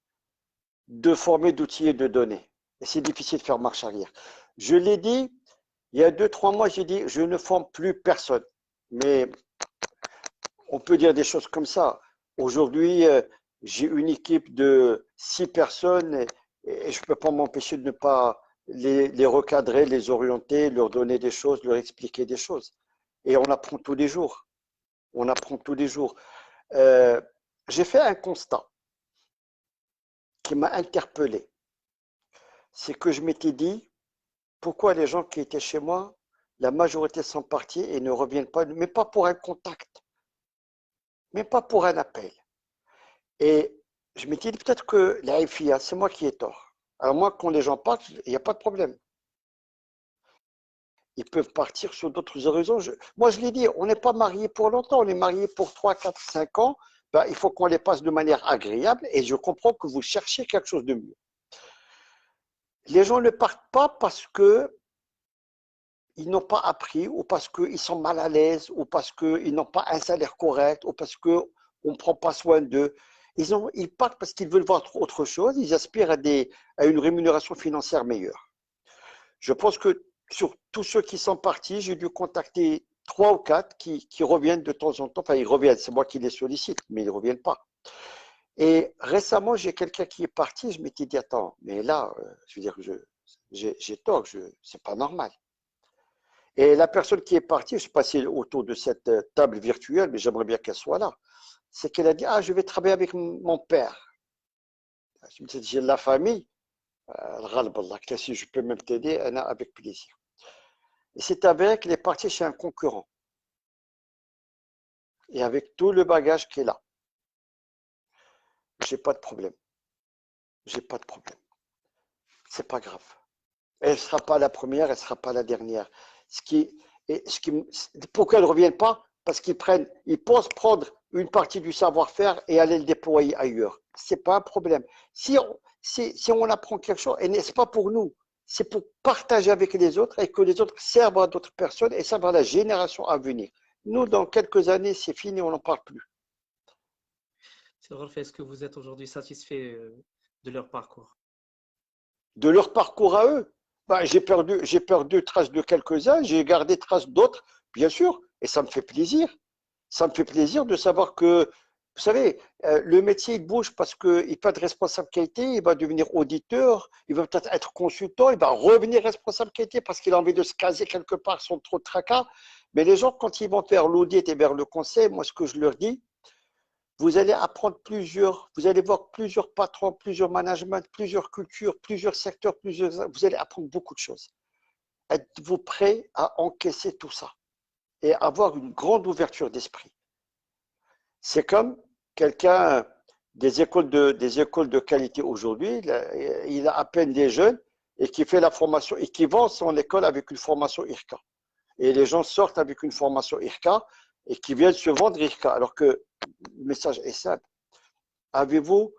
de former, d'outiller, de donner. Et c'est difficile de faire marche arrière. Je l'ai dit, il y a 2, 3 mois, j'ai dit, je ne forme plus personne. Mais on peut dire des choses comme ça. Aujourd'hui, j'ai une équipe de 6 personnes et je ne peux pas m'empêcher de ne pas les recadrer, les orienter, leur donner des choses, leur expliquer des choses. Et on apprend tous les jours. On apprend tous les jours. Euh, j'ai fait un constat qui m'a interpellé. C'est que je m'étais dit, pourquoi les gens qui étaient chez moi, la majorité sont partis et ne reviennent pas, mais pas pour un contact, mais pas pour un appel. Et je m'étais dit peut-être que la FIA, c'est moi qui ai tort. Alors moi, quand les gens partent, il n'y a pas de problème. Ils peuvent partir sur d'autres horizons. Moi, je l'ai dit, on n'est pas mariés pour longtemps, on est mariés pour 3, 4, 5 ans. Ben, il faut qu'on les passe de manière agréable et je comprends que vous cherchez quelque chose de mieux. Les gens ne partent pas parce que ils n'ont pas appris ou parce qu'ils sont mal à l'aise ou parce qu'ils n'ont pas un salaire correct ou parce qu'on ne prend pas soin d'eux. Ils partent parce qu'ils veulent voir autre chose, ils aspirent à une rémunération financière meilleure. Je pense que sur tous ceux qui sont partis, j'ai dû contacter 3 ou 4 qui reviennent de temps en temps. Enfin, ils reviennent, c'est moi qui les sollicite, mais ils ne reviennent pas. Et récemment, j'ai quelqu'un qui est parti, je m'étais dit, attends, mais là, je veux dire, j'ai tort, c'est pas normal. Et la personne qui est partie, je suis passé autour de cette table virtuelle, mais j'aimerais bien qu'elle soit là, c'est qu'elle a dit, ah, je vais travailler avec mon père. Je me suis dit, j'ai de la famille, si je peux même t'aider, avec plaisir. Et c'est avéré qu'elle est partie chez un concurrent. Et avec tout le bagage qu'elle a, j'ai pas de problème. J'ai pas de problème. C'est pas grave. Elle ne sera pas la première, elle ne sera pas la dernière. Pourquoi elles ne reviennent pas? Parce ils pensent prendre une partie du savoir-faire et aller le déployer ailleurs. Ce n'est pas un problème. Si on apprend quelque chose, et ce n'est pas pour nous, c'est pour partager avec les autres et que les autres servent à d'autres personnes et servent à la génération à venir. Nous, dans quelques années, c'est fini, on n'en parle plus. C'est vrai, est-ce que vous êtes aujourd'hui satisfait de leur parcours? De leur parcours à eux, ben, j'ai perdu trace de quelques-uns, j'ai gardé trace d'autres, bien sûr, et ça me fait plaisir. Ça me fait plaisir de savoir que, vous savez, le métier il bouge parce qu'il n'a pas de responsable qualité, il va devenir auditeur, il va peut-être être consultant, il va revenir responsable qualité parce qu'il a envie de se caser quelque part sans trop de tracas. Mais les gens, quand ils vont faire l'audit et vers le conseil, moi, ce que je leur dis, vous allez apprendre vous allez voir plusieurs patrons, plusieurs managements, plusieurs cultures, plusieurs secteurs, vous allez apprendre beaucoup de choses. Êtes-vous prêt à encaisser tout ça et avoir une grande ouverture d'esprit? C'est comme quelqu'un des écoles de qualité aujourd'hui, il a à peine des jeunes et qui fait la formation et qui vend son école avec une formation IRCA. Et les gens sortent avec une formation IRCA et qui viennent se vendre IRCA. Alors que le message est simple. Avez-vous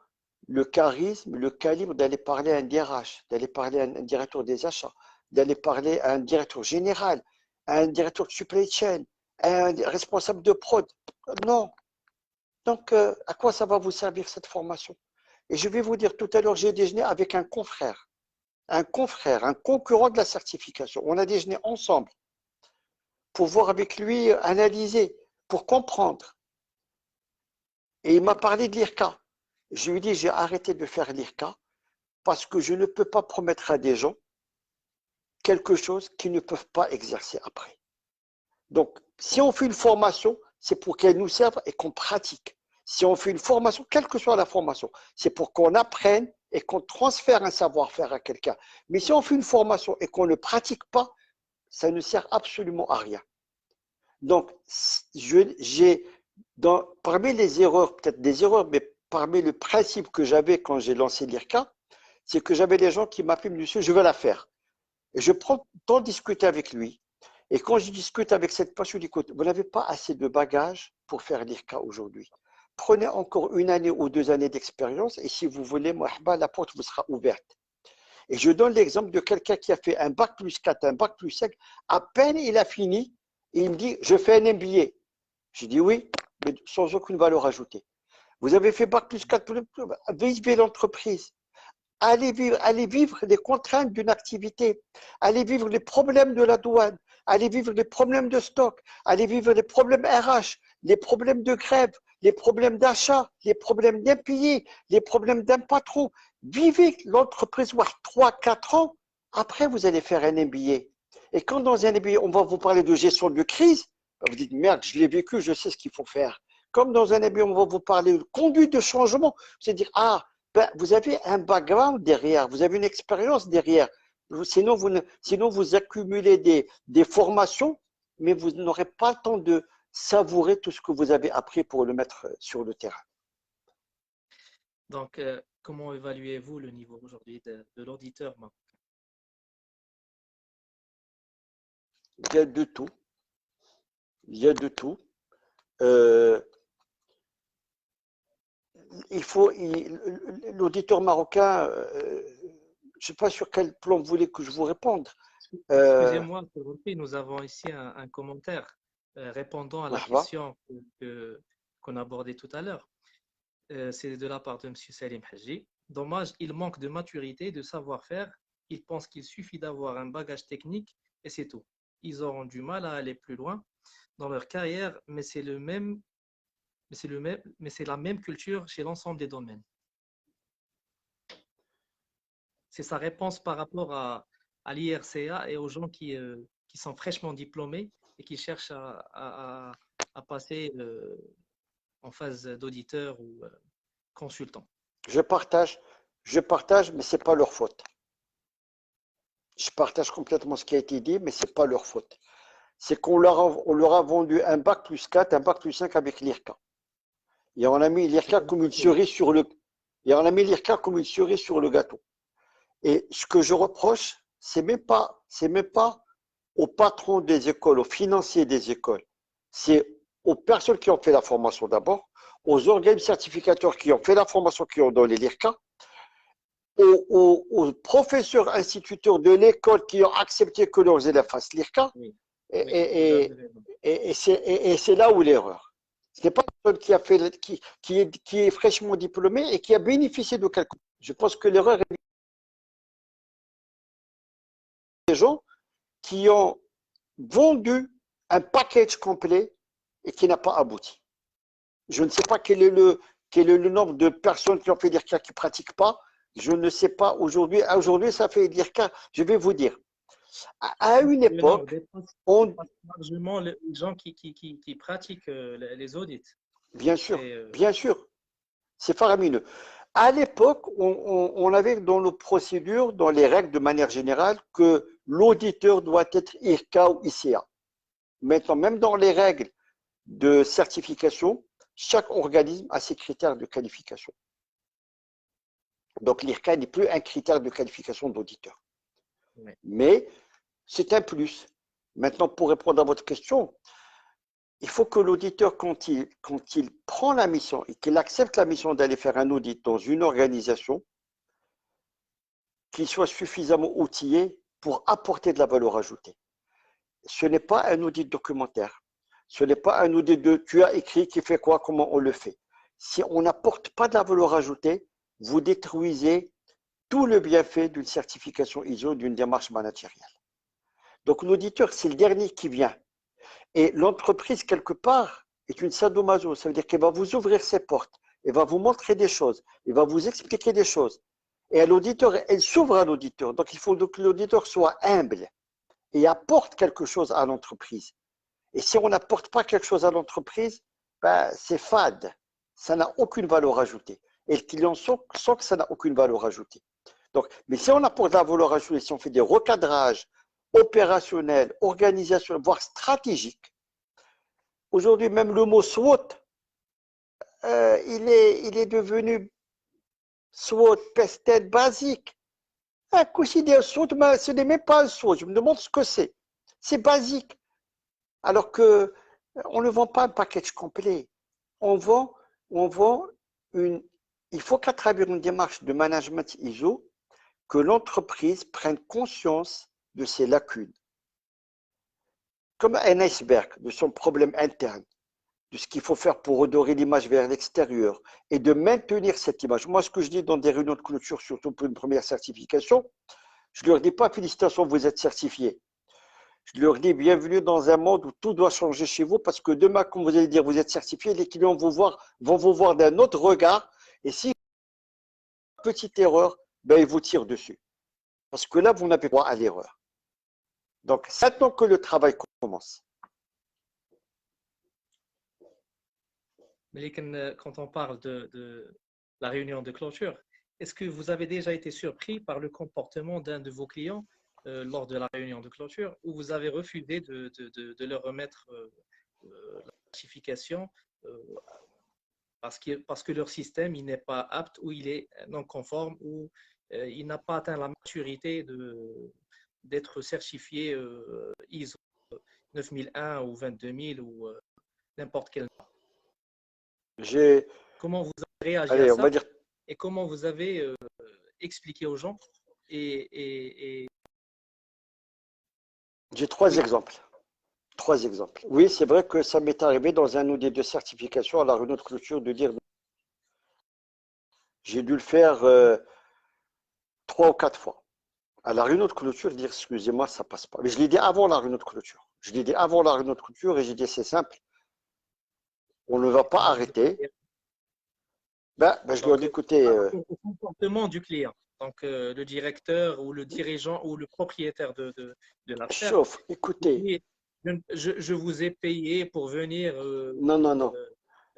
le charisme, le calibre d'aller parler à un DRH, d'aller parler à un directeur des achats, d'aller parler à un directeur général, à un directeur de supply chain, à un responsable de prod? Non. Donc, à quoi ça va vous servir cette formation? Et je vais vous dire, tout à l'heure, j'ai déjeuné avec un confrère. un confrère, un concurrent de la certification. On a déjeuné ensemble pour voir avec lui, analyser, pour comprendre. Et il m'a parlé de l'IRCA. Je lui ai dit, j'ai arrêté de faire l'IRCA parce que je ne peux pas promettre à des gens quelque chose qu'ils ne peuvent pas exercer après. Donc, si on fait une formation, c'est pour qu'elle nous serve et qu'on pratique. Si on fait une formation, quelle que soit la formation, c'est pour qu'on apprenne et qu'on transfère un savoir-faire à quelqu'un. Mais si on fait une formation et qu'on ne pratique pas, ça ne sert absolument à rien. Donc, parmi les erreurs, peut-être des erreurs, mais parmi le principe que j'avais quand j'ai lancé l'IRCA, c'est que j'avais des gens qui m'appelaient, monsieur, je veux la faire. Et je prends le temps de discuter avec lui. Et quand je discute avec cette personne, je lui dis, écoute, vous n'avez pas assez de bagages pour faire l'IRCA aujourd'hui. Prenez encore 1 année ou 2 années d'expérience et si vous voulez, la porte vous sera ouverte. Et je donne l'exemple de quelqu'un qui a fait un bac plus 4, un bac plus 5. À peine il a fini, et il me dit, je fais un MBA. Je dis oui, mais sans aucune valeur ajoutée. Vous avez fait bac plus 4, vivez l'entreprise. Allez vivre les contraintes d'une activité. Allez vivre les problèmes de la douane. Allez vivre les problèmes de stock. Allez vivre les problèmes RH, les problèmes de grève, les problèmes d'achat, les problèmes d'impayés, les problèmes d'un patron. Vivez l'entreprise 3-4 ans. Après, vous allez faire un MBA. Et quand dans un MBA, on va vous parler de gestion de crise, vous dites, merde, je l'ai vécu, je sais ce qu'il faut faire. Comme dans un MBA, on va vous parler de conduite de changement, c'est dire, ah, ben, vous avez un background derrière, vous avez une expérience derrière. Sinon, vous accumulez des formations, mais vous n'aurez pas le temps de savourer tout ce que vous avez appris pour le mettre sur le terrain. Donc, comment évaluez-vous le niveau aujourd'hui de l'auditeur marocain? Il y a de tout. Il y a de tout. L'auditeur marocain, je ne sais pas sur quel plan vous voulez que je vous réponde. Excusez-moi, nous avons ici un commentaire répondant à la question qu'on abordait tout à l'heure. C'est de la part de M. Salim Haji. Dommage, il manque de maturité, de savoir-faire. Ils pensent qu'il suffit d'avoir un bagage technique et c'est tout. Ils auront du mal à aller plus loin dans leur carrière, mais c'est la même culture chez l'ensemble des domaines. C'est sa réponse par rapport à l'IRCA et aux gens qui sont fraîchement diplômés et qui cherchent à passer en phase d'auditeur ou consultant. Je partage, mais ce n'est pas leur faute. Je partage complètement ce qui a été dit, mais ce n'est pas leur faute. C'est qu'on leur a vendu un bac plus 4, un bac plus 5 avec l'IRCA. Et on a mis l'IRCA comme une cerise sur le gâteau. Et ce que je reproche, c'est même pas aux patrons des écoles, aux financiers des écoles. C'est aux personnes qui ont fait la formation d'abord, aux organismes certificateurs qui ont fait la formation, qui ont donné l'IRCA, aux professeurs instituteurs de l'école qui ont accepté que leurs élèves fassent l'IRCA. Oui. Et c'est là où l'erreur. Ce n'est pas une personne qui est fraîchement diplômée et qui a bénéficié de quelque chose. Je pense que l'erreur est des gens qui ont vendu un package complet et qui n'a pas abouti. Je ne sais pas quel est le nombre de personnes qui ont fait l'IRCA qui ne pratiquent pas. Je ne sais pas aujourd'hui. Aujourd'hui, ça fait l'IRCA. Je vais vous dire. À une époque, largement les gens qui pratiquent les audits. Bien sûr, c'est faramineux. À l'époque, on avait dans nos procédures, dans les règles de manière générale, que l'auditeur doit être IRCA ou ICA. Maintenant, même dans les règles de certification, chaque organisme a ses critères de qualification. Donc, l'IRCA n'est plus un critère de qualification d'auditeur. Ouais. Mais c'est un plus. Maintenant, pour répondre à votre question, il faut que l'auditeur, quand il prend la mission et qu'il accepte la mission d'aller faire un audit dans une organisation, qu'il soit suffisamment outillé pour apporter de la valeur ajoutée. Ce n'est pas un audit documentaire. Ce n'est pas un audit de tu as écrit, qui fait quoi, comment on le fait. Si on n'apporte pas de la valeur ajoutée, vous détruisez tout le bienfait d'une certification ISO, d'une démarche managériale. Donc l'auditeur, c'est le dernier qui vient. Et l'entreprise, quelque part, est une sadomaso. Ça veut dire qu'elle va vous ouvrir ses portes, elle va vous montrer des choses, elle va vous expliquer des choses. Et à l'auditeur, elle s'ouvre à l'auditeur. Donc il faut que l'auditeur soit humble et apporte quelque chose à l'entreprise. Et si on n'apporte pas quelque chose à l'entreprise, ben, c'est fade. Ça n'a aucune valeur ajoutée. Et le client sent que ça n'a aucune valeur ajoutée. Donc, mais si on apporte de la valeur ajoutée, si on fait des recadrages opérationnels, organisationnels, voire stratégiques, aujourd'hui, même le mot SWOT, il est devenu SWOT, pestel basique. Un considère SWOT, mais ce n'est même pas un SWOT. Je me demande ce que c'est. C'est basique. Alors que on ne vend pas un package complet. On vend une. Il faut qu'à travers une démarche de management ISO, que l'entreprise prenne conscience de ses lacunes, comme un iceberg, de son problème interne, de ce qu'il faut faire pour redorer l'image vers l'extérieur et de maintenir cette image. Moi, ce que je dis dans des réunions de clôture, surtout pour une première certification, je ne leur dis pas félicitations, vous êtes certifiés. Je leur dis bienvenue dans un monde où tout doit changer chez vous parce que demain, quand vous allez dire vous êtes certifié, les clients vont vous voir d'un autre regard et si une petite erreur, ben, ils vous tirent dessus. Parce que là, vous n'avez pas à l'erreur. Donc, c'est maintenant que le travail commence. Mais quand on parle de la réunion de clôture, est-ce que vous avez déjà été surpris par le comportement d'un de vos clients lors de la réunion de clôture ou vous avez refusé de leur remettre la certification parce que leur système il n'est pas apte ou il est non conforme ou il n'a pas atteint la maturité d'être certifié ISO 9001 ou 22000 ou n'importe quel. Comment vous avez réagi à Allez, on va ça dire, et comment vous avez expliqué aux gens et j'ai trois oui, exemples. Trois exemples. Oui, c'est vrai que ça m'est arrivé dans un audit de certification à la réunion de clôture de dire j'ai dû le faire 3 ou 4 fois. À la réunion de clôture, dire excusez-moi, ça passe pas. Mais je l'ai dit avant la réunion de clôture. Je l'ai dit avant la réunion de clôture et j'ai dit c'est simple, on ne va pas comment vous arrêter. avez Je leur donc dis écoutez, par rapport au comportement du client. Donc le directeur ou le dirigeant ou le propriétaire de l'affaire, chauffe, écoutez, oui, je vous ai payé pour venir non, non, non,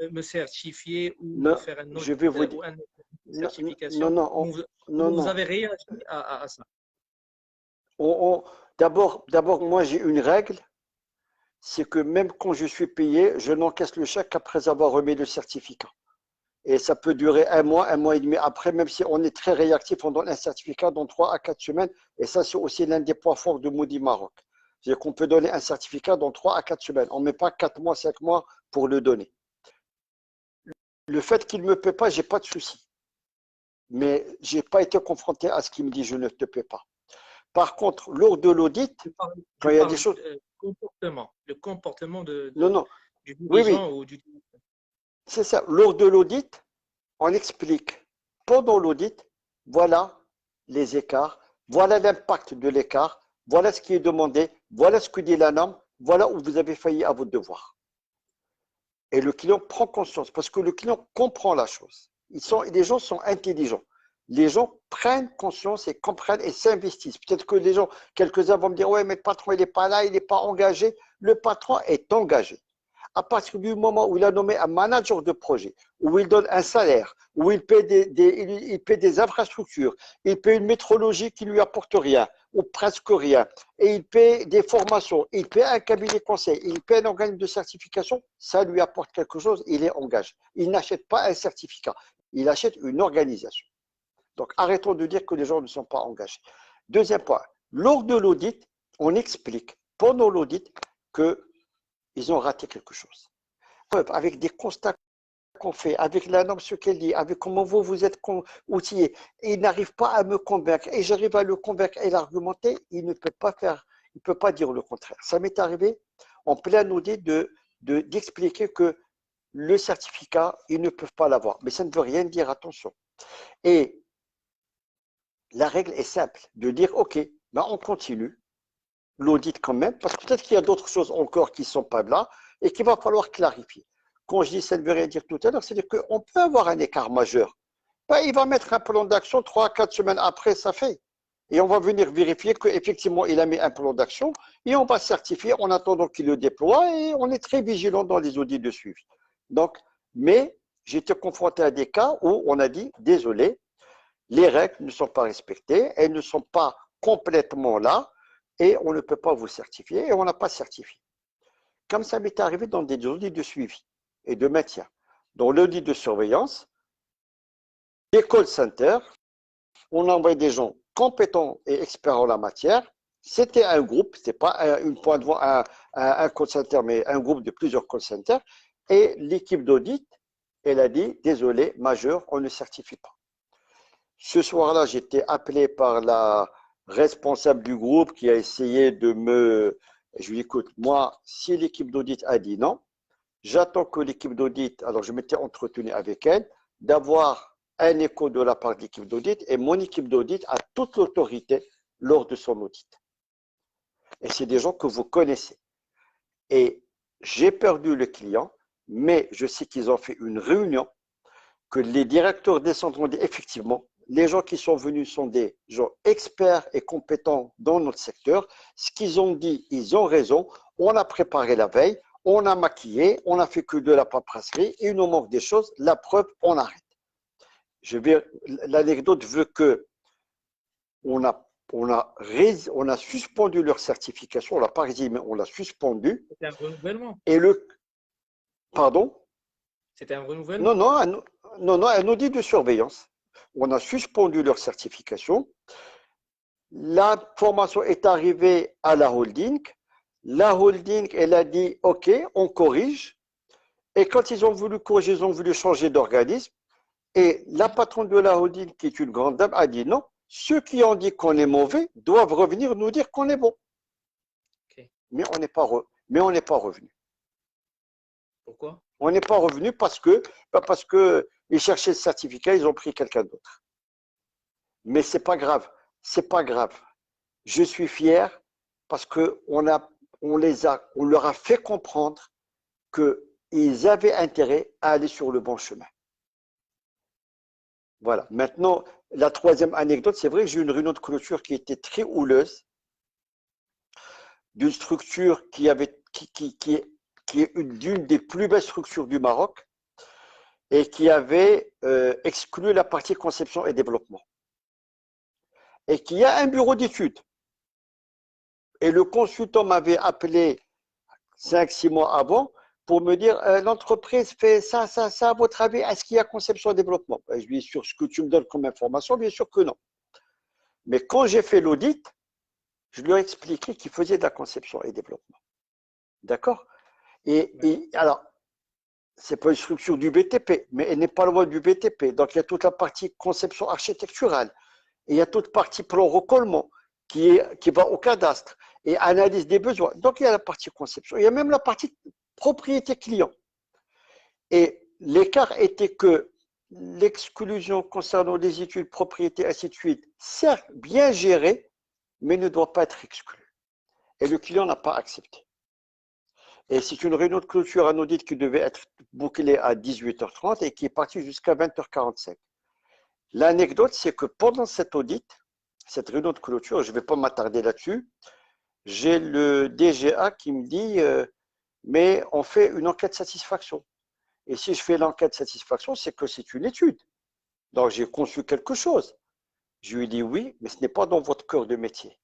me certifier ou me non, faire un je audit vais vous dire, ou une non, non, certification. non, non, Comment vous non. avez réagi à ça? D'abord, moi j'ai une règle, c'est que même quand je suis payé, je n'encaisse le chèque qu'après avoir remis le certificat. Et ça peut durer un mois et demi après, même si on est très réactif, on donne un certificat dans 3 à 4 semaines. Et ça, c'est aussi l'un des points forts de Moody Maroc. C'est-à-dire qu'on peut donner un certificat dans 3 à 4 semaines. On ne met pas 4 mois, 5 mois pour le donner. Le fait qu'il ne me paie pas, je n'ai pas de souci. Mais je n'ai pas été confronté à ce qu'il me dit je ne te paie pas. Par contre, lors de l'audit, Je quand il y a des parle choses. le comportement Non, non. du Oui, oui, dirigeant ou du directeur. c'est ça. Lors de l'audit, on explique pendant l'audit, voilà les écarts, voilà l'impact de l'écart, voilà ce qui est demandé, voilà ce que dit la norme, voilà où vous avez failli à votre devoir. Et le client prend conscience parce que le client comprend la chose. Les gens sont intelligents. Les gens prennent conscience et comprennent et s'investissent. Peut-être que les gens, quelques-uns vont me dire, ouais, mais le patron, il n'est pas là, il n'est pas engagé. Le patron est engagé. À partir du moment où il a nommé un manager de projet, où il donne un salaire, où il paie des infrastructures, il paie une métrologie qui ne lui apporte rien, ou presque rien, et il paie des formations, il paie un cabinet conseil, il paie un organisme de certification, ça lui apporte quelque chose, il est engagé. Il n'achète pas un certificat, il achète une organisation. Donc arrêtons de dire que les gens ne sont pas engagés. Deuxième point, lors de l'audit, on explique pendant l'audit qu'ils ont raté quelque chose. Avec des constats qu'on fait, avec la norme, ce qu'elle dit, avec comment vous êtes outillé, et il n'arrive pas à me convaincre, et j'arrive à le convaincre et l'argumenter, il ne peut pas faire, il ne peut pas dire le contraire. Ça m'est arrivé en plein audit d'expliquer que le certificat, ils ne peuvent pas l'avoir. Mais ça ne veut rien dire, attention. Et la règle est simple, de dire, OK, ben on continue l'audit quand même, parce que peut-être qu'il y a d'autres choses encore qui ne sont pas là et qu'il va falloir clarifier. Quand je dis ça ne veut rien dire tout à l'heure, c'est-à-dire qu'on peut avoir un écart majeur. Ben, il va mettre un plan d'action 3 à 4 semaines après, ça fait. Et on va venir vérifier qu'effectivement, il a mis un plan d'action et on va certifier en attendant qu'il le déploie et on est très vigilant dans les audits de suivi. Donc, mais j'étais confronté à des cas où on a dit, désolé, les règles ne sont pas respectées, elles ne sont pas complètement là et on ne peut pas vous certifier et on n'a pas certifié. Comme ça m'est arrivé dans des audits de suivi et de maintien. Dans l'audit de surveillance, les call centers, on a envoyé des gens compétents et experts en la matière. C'était un groupe, ce n'était pas une point de vue, un call center, mais un groupe de plusieurs call centers. Et l'équipe d'audit, elle a dit, désolé, majeur, on ne certifie pas. Ce soir-là, j'étais appelé par la responsable du groupe qui a essayé de me... Je lui dis, écoute, moi, si l'équipe d'audit a dit non, j'attends que l'équipe d'audit, alors je m'étais entretenu avec elle, d'avoir un écho de la part de l'équipe d'audit et mon équipe d'audit a toute l'autorité lors de son audit. Et c'est des gens que vous connaissez. Et j'ai perdu le client, mais je sais qu'ils ont fait une réunion, que les directeurs descendent ont dit effectivement, les gens qui sont venus sont des gens experts et compétents dans notre secteur. Ce qu'ils ont dit, ils ont raison. On a préparé la veille, on a maquillé, on a fait que de la paperasserie et il nous manque des choses. La preuve, on arrête. L'anecdote veut que on a suspendu leur certification. On l'a pas résilié, mais on l'a suspendu. C'était un renouvellement. Et pardon? C'était un renouvellement. Non, un audit de surveillance. On a suspendu leur certification. La formation est arrivée à la holding. La holding, elle a dit, OK, on corrige. Et quand ils ont voulu corriger, ils ont voulu changer d'organisme. Et la patronne de la holding, qui est une grande dame, a dit non, ceux qui ont dit qu'on est mauvais doivent revenir nous dire qu'on est bon. Okay. Mais on n'est pas revenu. Pourquoi? On n'est pas revenu parce que ils cherchaient le certificat, ils ont pris quelqu'un d'autre. Mais c'est pas grave, c'est pas grave. Je suis fier parce que on leur a fait comprendre qu'ils avaient intérêt à aller sur le bon chemin. Voilà. Maintenant, la troisième anecdote, c'est vrai que j'ai eu une réunion de clôture qui était très houleuse, d'une structure qui est d'une des plus belles structures du Maroc et qui avait exclu la partie conception et développement. Et qui a un bureau d'études. Et le consultant m'avait appelé 5-6 mois avant pour me dire l'entreprise fait ça, à votre avis, est-ce qu'il y a conception et développement? Je lui dis sur ce que tu me donnes comme information, bien sûr que non. Mais quand j'ai fait l'audit, je lui ai expliqué qu'il faisait de la conception et développement. D'accord? Et alors, ce n'est pas une structure du BTP, mais elle n'est pas loin du BTP. Donc, il y a toute la partie conception architecturale. Et il y a toute partie plan recollement qui va au cadastre et analyse des besoins. Donc, il y a la partie conception. Il y a même la partie propriété client. Et l'écart était que l'exclusion concernant les études, propriété, ainsi de suite, certes bien gérée, mais ne doit pas être exclue. Et le client n'a pas accepté. Et c'est une réunion de clôture, un audit qui devait être bouclé à 18h30 et qui est parti jusqu'à 20h45. L'anecdote, c'est que pendant cet audit, cette réunion de clôture, je ne vais pas m'attarder là-dessus, j'ai le DGA qui me dit mais on fait une enquête de satisfaction. Et si je fais l'enquête de satisfaction, c'est que c'est une étude. Donc j'ai conçu quelque chose. Je lui ai dit oui, mais ce n'est pas dans votre cœur de métier.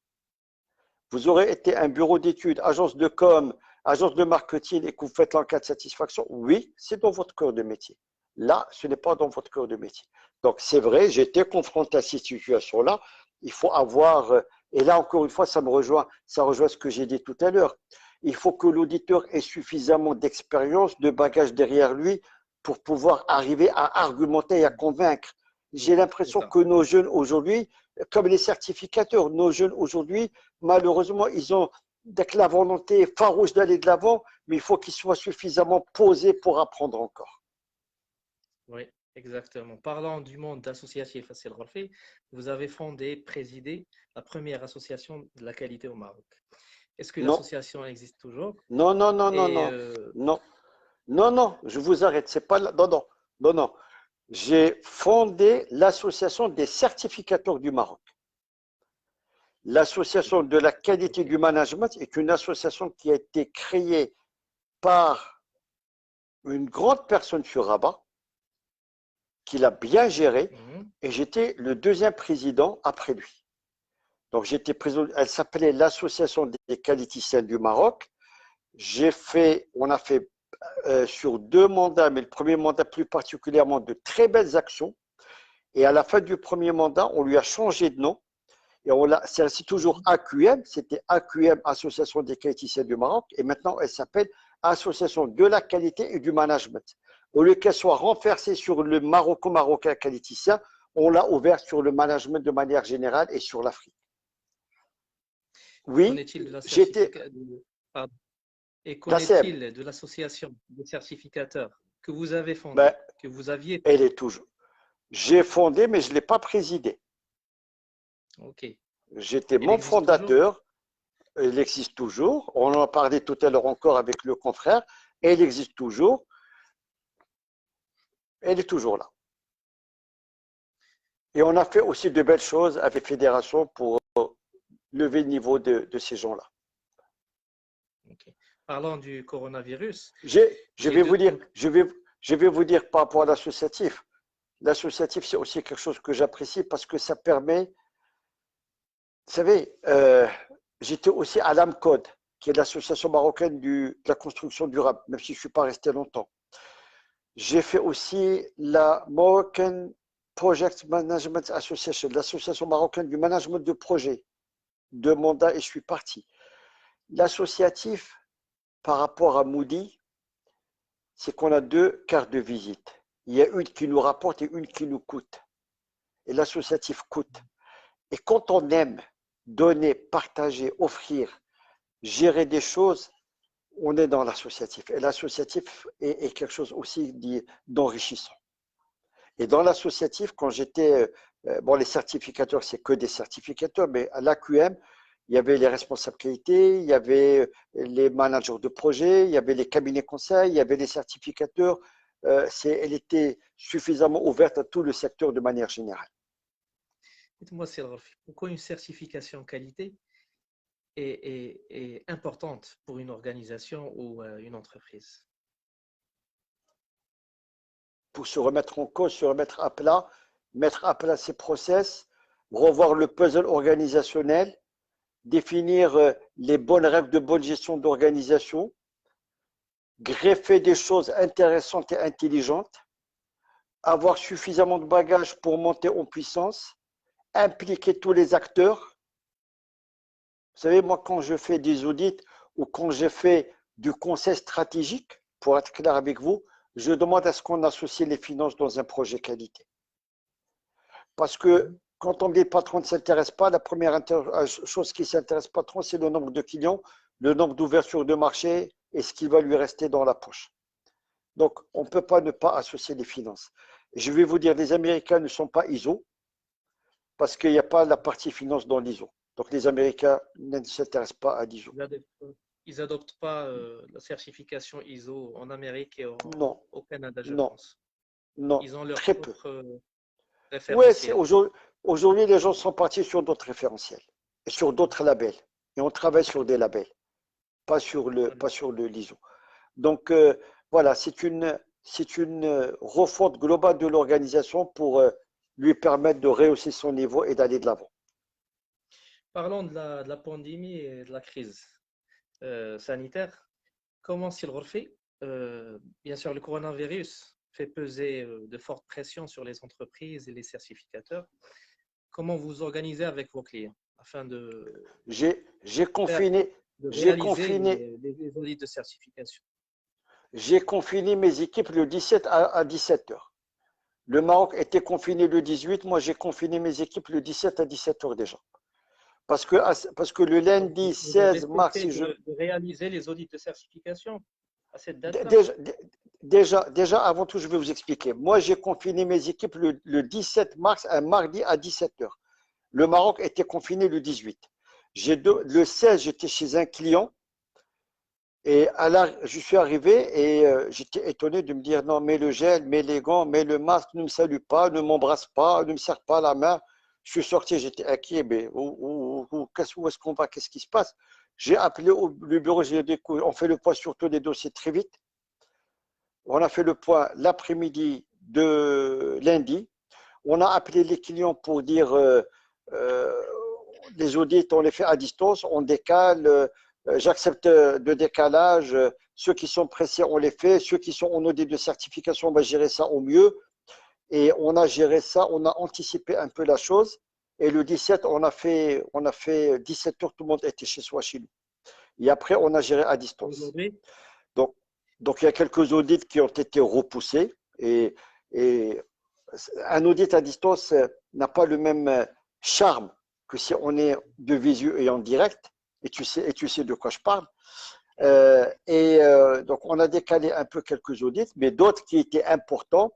Vous aurez été un bureau d'études, agence de com, agence de marketing et que vous faites l'enquête de satisfaction, oui, c'est dans votre cœur de métier. Là, ce n'est pas dans votre cœur de métier. Donc c'est vrai, j'ai été confronté à cette situation-là. Il faut avoir, et là encore une fois, ça rejoint ce que j'ai dit tout à l'heure. Il faut que l'auditeur ait suffisamment d'expérience, de bagages derrière lui pour pouvoir arriver à argumenter et à convaincre. J'ai l'impression que nos jeunes aujourd'hui, comme les certificateurs, nos jeunes aujourd'hui, malheureusement, ils ont la volonté farouche d'aller de l'avant, mais il faut qu'ils soient suffisamment posés pour apprendre encore. Oui. Exactement. Parlant du monde associatif à Sel Ghorfi, vous avez fondé, présidé la première association de la qualité au Maroc. Est-ce que Non, l'association existe toujours? non, non, non, non, Et non, non, non, non, je vous arrête, c'est pas là, non, non, non, non. J'ai fondé l'association des certificateurs du Maroc. L'association de la qualité ok. du management est une association qui a été créée par une grande personne sur Rabat, qui l'a bien gérée, Mhm. et j'étais le deuxième président après lui. Donc j'étais président, elle s'appelait l'Association des qualiticiens du Maroc. On a fait sur 2 mandats, mais le premier mandat plus particulièrement, de très belles actions. Et à la fin du premier mandat, on lui a changé de nom. Et c'est toujours AQM, c'était AQM, Association des qualiticiens du Maroc, et maintenant elle s'appelle Association de la qualité et du management. Au lieu qu'elle soit renversée sur le marocain qualiticien, on l'a ouvert sur le management de manière générale et sur l'Afrique. Qu'en Oui, est-il de la j'étais pardon. Et qu'en la SEM, est-il de l'association des certificateurs que vous avez ben, fondée, que vous aviez elle fondée? est toujours. J'ai fondé, mais je ne l'ai pas présidée. Ok. J'étais Elle membre existe toujours? fondateur, elle existe toujours. On en a parlé tout à l'heure encore avec le confrère, elle existe toujours, elle est toujours là. Et on a fait aussi de belles choses avec Fédération pour lever le niveau de ces gens-là. Ok. Parlant du coronavirus, Je j'ai vais deux... vous dire, je vais vous dire par rapport à l'associatif. L'associatif, c'est aussi quelque chose que j'apprécie parce que ça permet, vous savez, j'étais aussi à l'AMCODE, qui est l'association marocaine de la construction durable, même si je ne suis pas resté longtemps. J'ai fait aussi la Moroccan Project Management Association, l'association marocaine du management de projet, 2 mandats et je suis parti. L'associatif, par rapport à Moody, c'est qu'on a 2 cartes de visite. Il y a une qui nous rapporte et une qui nous coûte. Et l'associatif coûte. Et quand on aime donner, partager, offrir, gérer des choses, on est dans l'associatif. Et l'associatif est quelque chose aussi d'enrichissant. Et dans l'associatif, quand j'étais, bon, les certificateurs, c'est que des certificateurs, mais à l'AQM, il y avait les responsables qualité, il y avait les managers de projet, il y avait les cabinets conseils, il y avait les certificateurs. Elle était suffisamment ouverte à tout le secteur de manière générale. Dites-moi, Sel Ghorfi, pourquoi une certification qualité est importante pour une organisation ou une entreprise? Pour se remettre en cause, se remettre à plat, mettre à plat ses process, revoir le puzzle organisationnel, définir les bonnes règles de bonne gestion d'organisation, greffer des choses intéressantes et intelligentes, avoir suffisamment de bagages pour monter en puissance, impliquer tous les acteurs. Vous savez, moi, quand je fais des audits ou quand je fais du conseil stratégique, pour être clair avec vous, je demande à ce qu'on associe les finances dans un projet qualité. Parce que quand on dit patron ne s'intéresse pas, la première chose qui s'intéresse patron, c'est le nombre de clients, le nombre d'ouvertures de marché et ce qui va lui rester dans la poche. Donc, on ne peut pas ne pas associer les finances. Je vais vous dire, les Américains ne sont pas ISO parce qu'il n'y a pas la partie finance dans l'ISO. Donc, les Américains ne s'intéressent pas à l'ISO. Ils n'adoptent pas la certification ISO en Amérique et Non, au Canada, je non, pense. non, Ils ont leur très peu. propre Oui, référentiel. aujourd'hui, les gens sont partis sur d'autres référentiels et sur d'autres labels. Et on travaille sur des labels, pas sur le l'ISO. Donc, voilà, c'est une refonte globale de l'organisation pour lui permettre de rehausser son niveau et d'aller de l'avant. Parlons de la pandémie et de la crise sanitaire. Comment s'il refait bien sûr, le coronavirus fait peser de fortes pressions sur les entreprises et les certificateurs. Comment vous organisez avec vos clients afin J'ai faire, confiné, de j'ai réaliser confiné, les audits de certification? j'ai confiné mes équipes le 17 à 17 heures. Le Maroc était confiné le 18, moi j'ai confiné mes équipes le 17 à 17 heures déjà. Parce que le Donc, lundi vous avez 16 mars, cessé si je, de réaliser les audits de certification à cette date-là? déjà, déjà, avant tout, je vais vous expliquer. Moi, j'ai confiné mes équipes le 17 mars, un mardi à 17 heures. Le Maroc était confiné le 18. Le 16, j'étais chez un client et je suis arrivé et j'étais étonné de me dire non, mets le gel, mets les gants, mets le masque, ne me salue pas, ne m'embrasse pas, ne me serre pas la main. Je suis sorti, j'étais inquiet, mais où est-ce qu'on va, qu'est-ce qui se passe? J'ai appelé le bureau, j'ai dit on fait le point sur tous les dossiers très vite. On a fait le point l'après-midi de lundi. On a appelé les clients pour dire euh, les audits, on les fait à distance, on décale. J'accepte de décalage. Ceux qui sont pressés, on les fait. Ceux qui sont en audit de certification, on va gérer ça au mieux. Et on a géré ça, on a anticipé un peu la chose. Et le 17, on a fait 17 heures, tout le monde était chez soi, chez nous. Et après, on a géré à distance. Aujourd'hui, Donc, donc il y a quelques audits qui ont été repoussés. Et un audit à distance n'a pas le même charme que si on est de visu et en direct. Et tu sais de quoi je parle. Donc, on a décalé un peu quelques audits, mais d'autres qui étaient importants,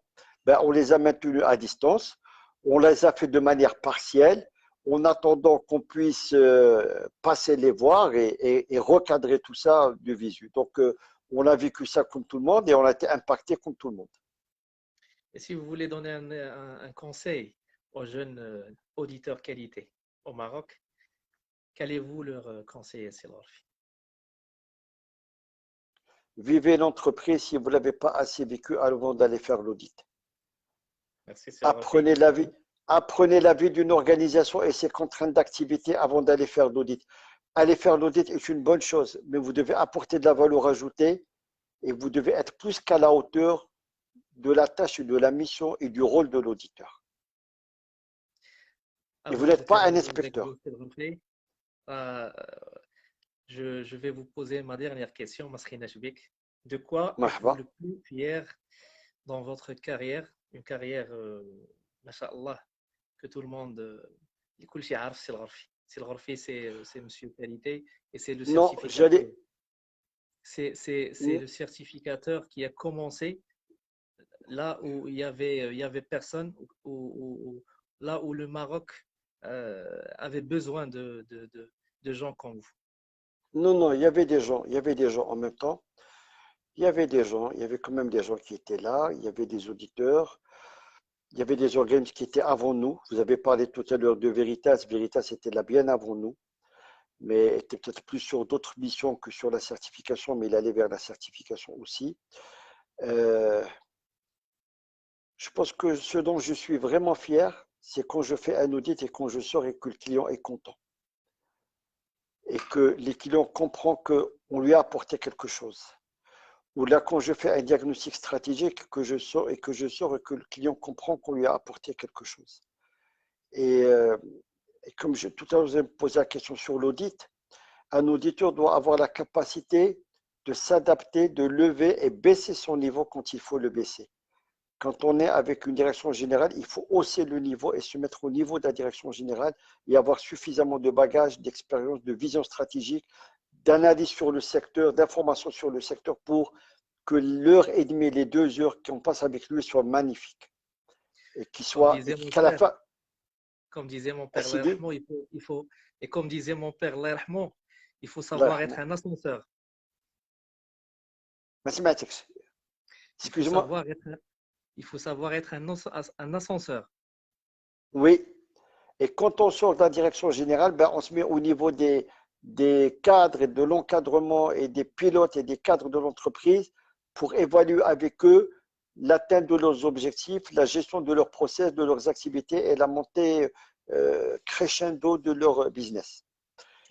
ben, on les a maintenus à distance. On les a fait de manière partielle, en attendant qu'on puisse passer les voir et recadrer tout ça de visu. Donc, on a vécu ça comme tout le monde et on a été impacté comme tout le monde. et si vous voulez donner un conseil aux jeunes auditeurs qualité au Maroc, qu'allez-vous leur conseiller, c'est l'orfi? Vivez l'entreprise si vous ne l'avez pas assez vécu avant d'aller faire l'audit. Merci, c'est l'orfi. Apprenez la vie, apprenez la vie d'une organisation et ses contraintes d'activité avant d'aller faire l'audit. Aller faire l'audit est une bonne chose, mais vous devez apporter de la valeur ajoutée et vous devez être plus qu'à la hauteur de la tâche, de la mission et du rôle de l'auditeur. Et vous Avant de n'êtes pas un terminer avec inspecteur. vous, c'est l'orfi, euh, je vais vous poser ma dernière question, Masrina Chbik. De quoi êtes-vous Marhaba. le plus fier dans votre carrière? Une carrière, Masha'Allah, que tout le monde, الكل شيء عارف c'est الغرفي. C'est l'Ghorfi, c'est Monsieur Qualité et c'est le Non, certificateur. C'est le certificateur qui a commencé là où il y avait personne, là où le Maroc avait besoin de gens comme vous. non, il y avait des gens en même temps. Il y avait des gens, il y avait quand même des gens qui étaient là, il y avait des auditeurs, il y avait des organismes qui étaient avant nous. Vous avez parlé tout à l'heure de Veritas. Veritas était là bien avant nous, mais était peut-être plus sur d'autres missions que sur la certification, mais il allait vers la certification aussi. Euh, je pense que ce dont je suis vraiment fier, c'est quand je fais un audit et quand je sors et que le client est content. Et que les clients comprennent qu'on lui a apporté quelque chose. Ou là, quand je fais un diagnostic stratégique, que je sors et que le client comprend qu'on lui a apporté quelque chose. Et, euh, et comme tout à l'heure, vous avez posé la question sur l'audit, un auditeur doit avoir la capacité de s'adapter, de lever et baisser son niveau quand il faut le baisser. Quand on est avec une direction générale, il faut hausser le niveau et se mettre au niveau de la direction générale et avoir suffisamment de bagages, d'expérience, de vision stratégique, d'analyse sur le secteur, d'informations sur le secteur pour que l'heure et demie, les 2 heures qu'on passe avec lui soient magnifiques et Comme disait mon qu'à la père, fin, comme disait mon père, Allah Sidi, yarhamou, et comme disait mon père, Allah yarhamou, il faut Allah savoir être yarhamou. un ascenseur. ما سمعتكش. Il faut Excuse-moi. savoir être, il faut savoir être un ascenseur. Oui. Et quand on sort de la direction générale, ben, on se met au niveau des cadres et de l'encadrement et des pilotes et des cadres de l'entreprise pour évaluer avec eux l'atteinte de leurs objectifs, la gestion de leurs process, de leurs activités et la montée crescendo de leur business.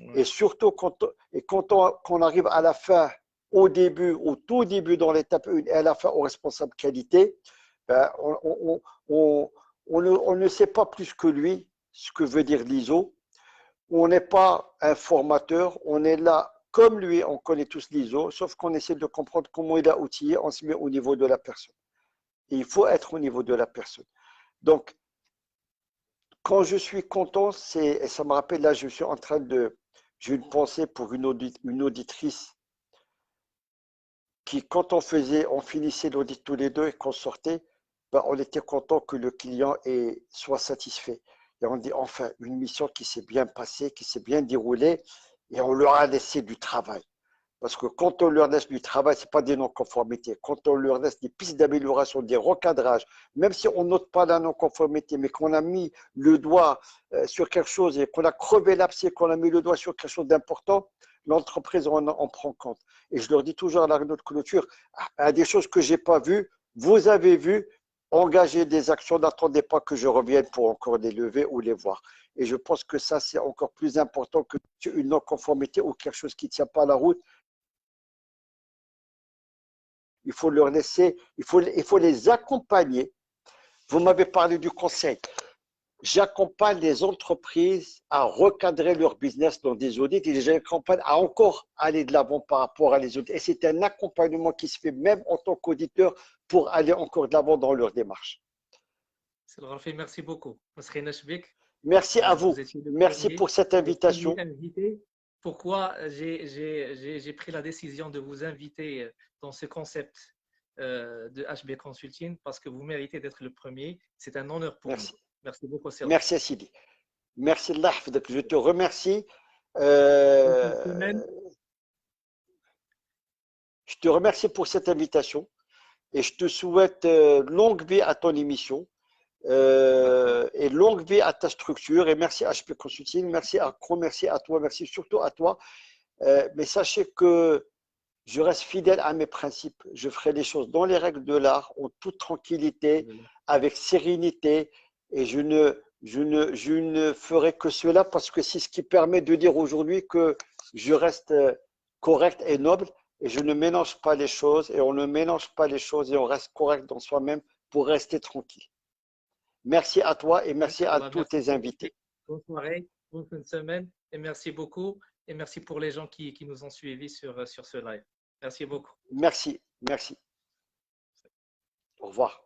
Ouais. Et surtout, quand on arrive à la fin, au début, au tout début dans l'étape 1 et à la fin au responsable qualité, ben, on ne sait pas plus que lui ce que veut dire l'ISO. On n'est pas un formateur, on est là comme lui, on connaît tous l'ISO, sauf qu'on essaie de comprendre comment il a outillé, on se met au niveau de la personne. Et il faut être au niveau de la personne. Donc, quand je suis content, et ça me rappelle, là, je suis en train de, j'ai une pensée pour une auditrice puis quand on finissait l'audit tous les deux et qu'on sortait, ben, on était content que le client soit satisfait. Et on dit enfin une mission qui s'est bien passée, qui s'est bien déroulée, et on leur a laissé du travail. Parce que quand on leur laisse du travail, ce n'est pas des non-conformités. Quand on leur laisse des pistes d'amélioration, des recadrages, même si on note pas la non-conformité, mais qu'on a mis le doigt sur quelque chose et qu'on a crevé l'abcès, qu'on a mis le doigt sur quelque chose d'important, l'entreprise en prend compte. Et je leur dis toujours à la réunion de clôture, à des choses que je n'ai pas vues, vous avez vu, engagez des actions, n'attendez pas que je revienne pour encore les lever ou les voir. Et je pense que ça, c'est encore plus important qu'une non-conformité ou quelque chose qui ne tient pas à la route. Il faut leur laisser, il faut les accompagner. Vous m'avez parlé du conseil. J'accompagne les entreprises à recadrer leur business dans des audits et j'accompagne à encore aller de l'avant par rapport à les audits. Et c'est un accompagnement qui se fait même en tant qu'auditeur pour aller encore de l'avant dans leur démarche. Merci beaucoup. Merci à vous. Merci pour cette invitation. Pourquoi j'ai pris la décision de vous inviter dans ce concept de HB Consulting? Parce que vous méritez d'être le premier. C'est un honneur pour nous. Merci beaucoup. Merci Sidi. Merci Allah. Je te remercie. Je te remercie pour cette invitation et je te souhaite longue vie à ton émission. Et longue vie à ta structure. Et merci HP Consulting, merci à Cro, merci à toi, merci surtout à toi. Mais sachez que je reste fidèle à mes principes. Je ferai les choses dans les règles de l'art, en toute tranquillité, avec sérénité. Et je ne ferai que cela parce que c'est ce qui permet de dire aujourd'hui que je reste correct et noble. Et je ne mélange pas les choses. Et on ne mélange pas les choses et on reste correct dans soi-même pour rester tranquille. Merci à toi et merci à tous tes invités. Bonne soirée, bonne fin de semaine et merci beaucoup. Et merci pour les gens qui nous ont suivis sur ce live. Merci beaucoup. Merci, merci. Au revoir.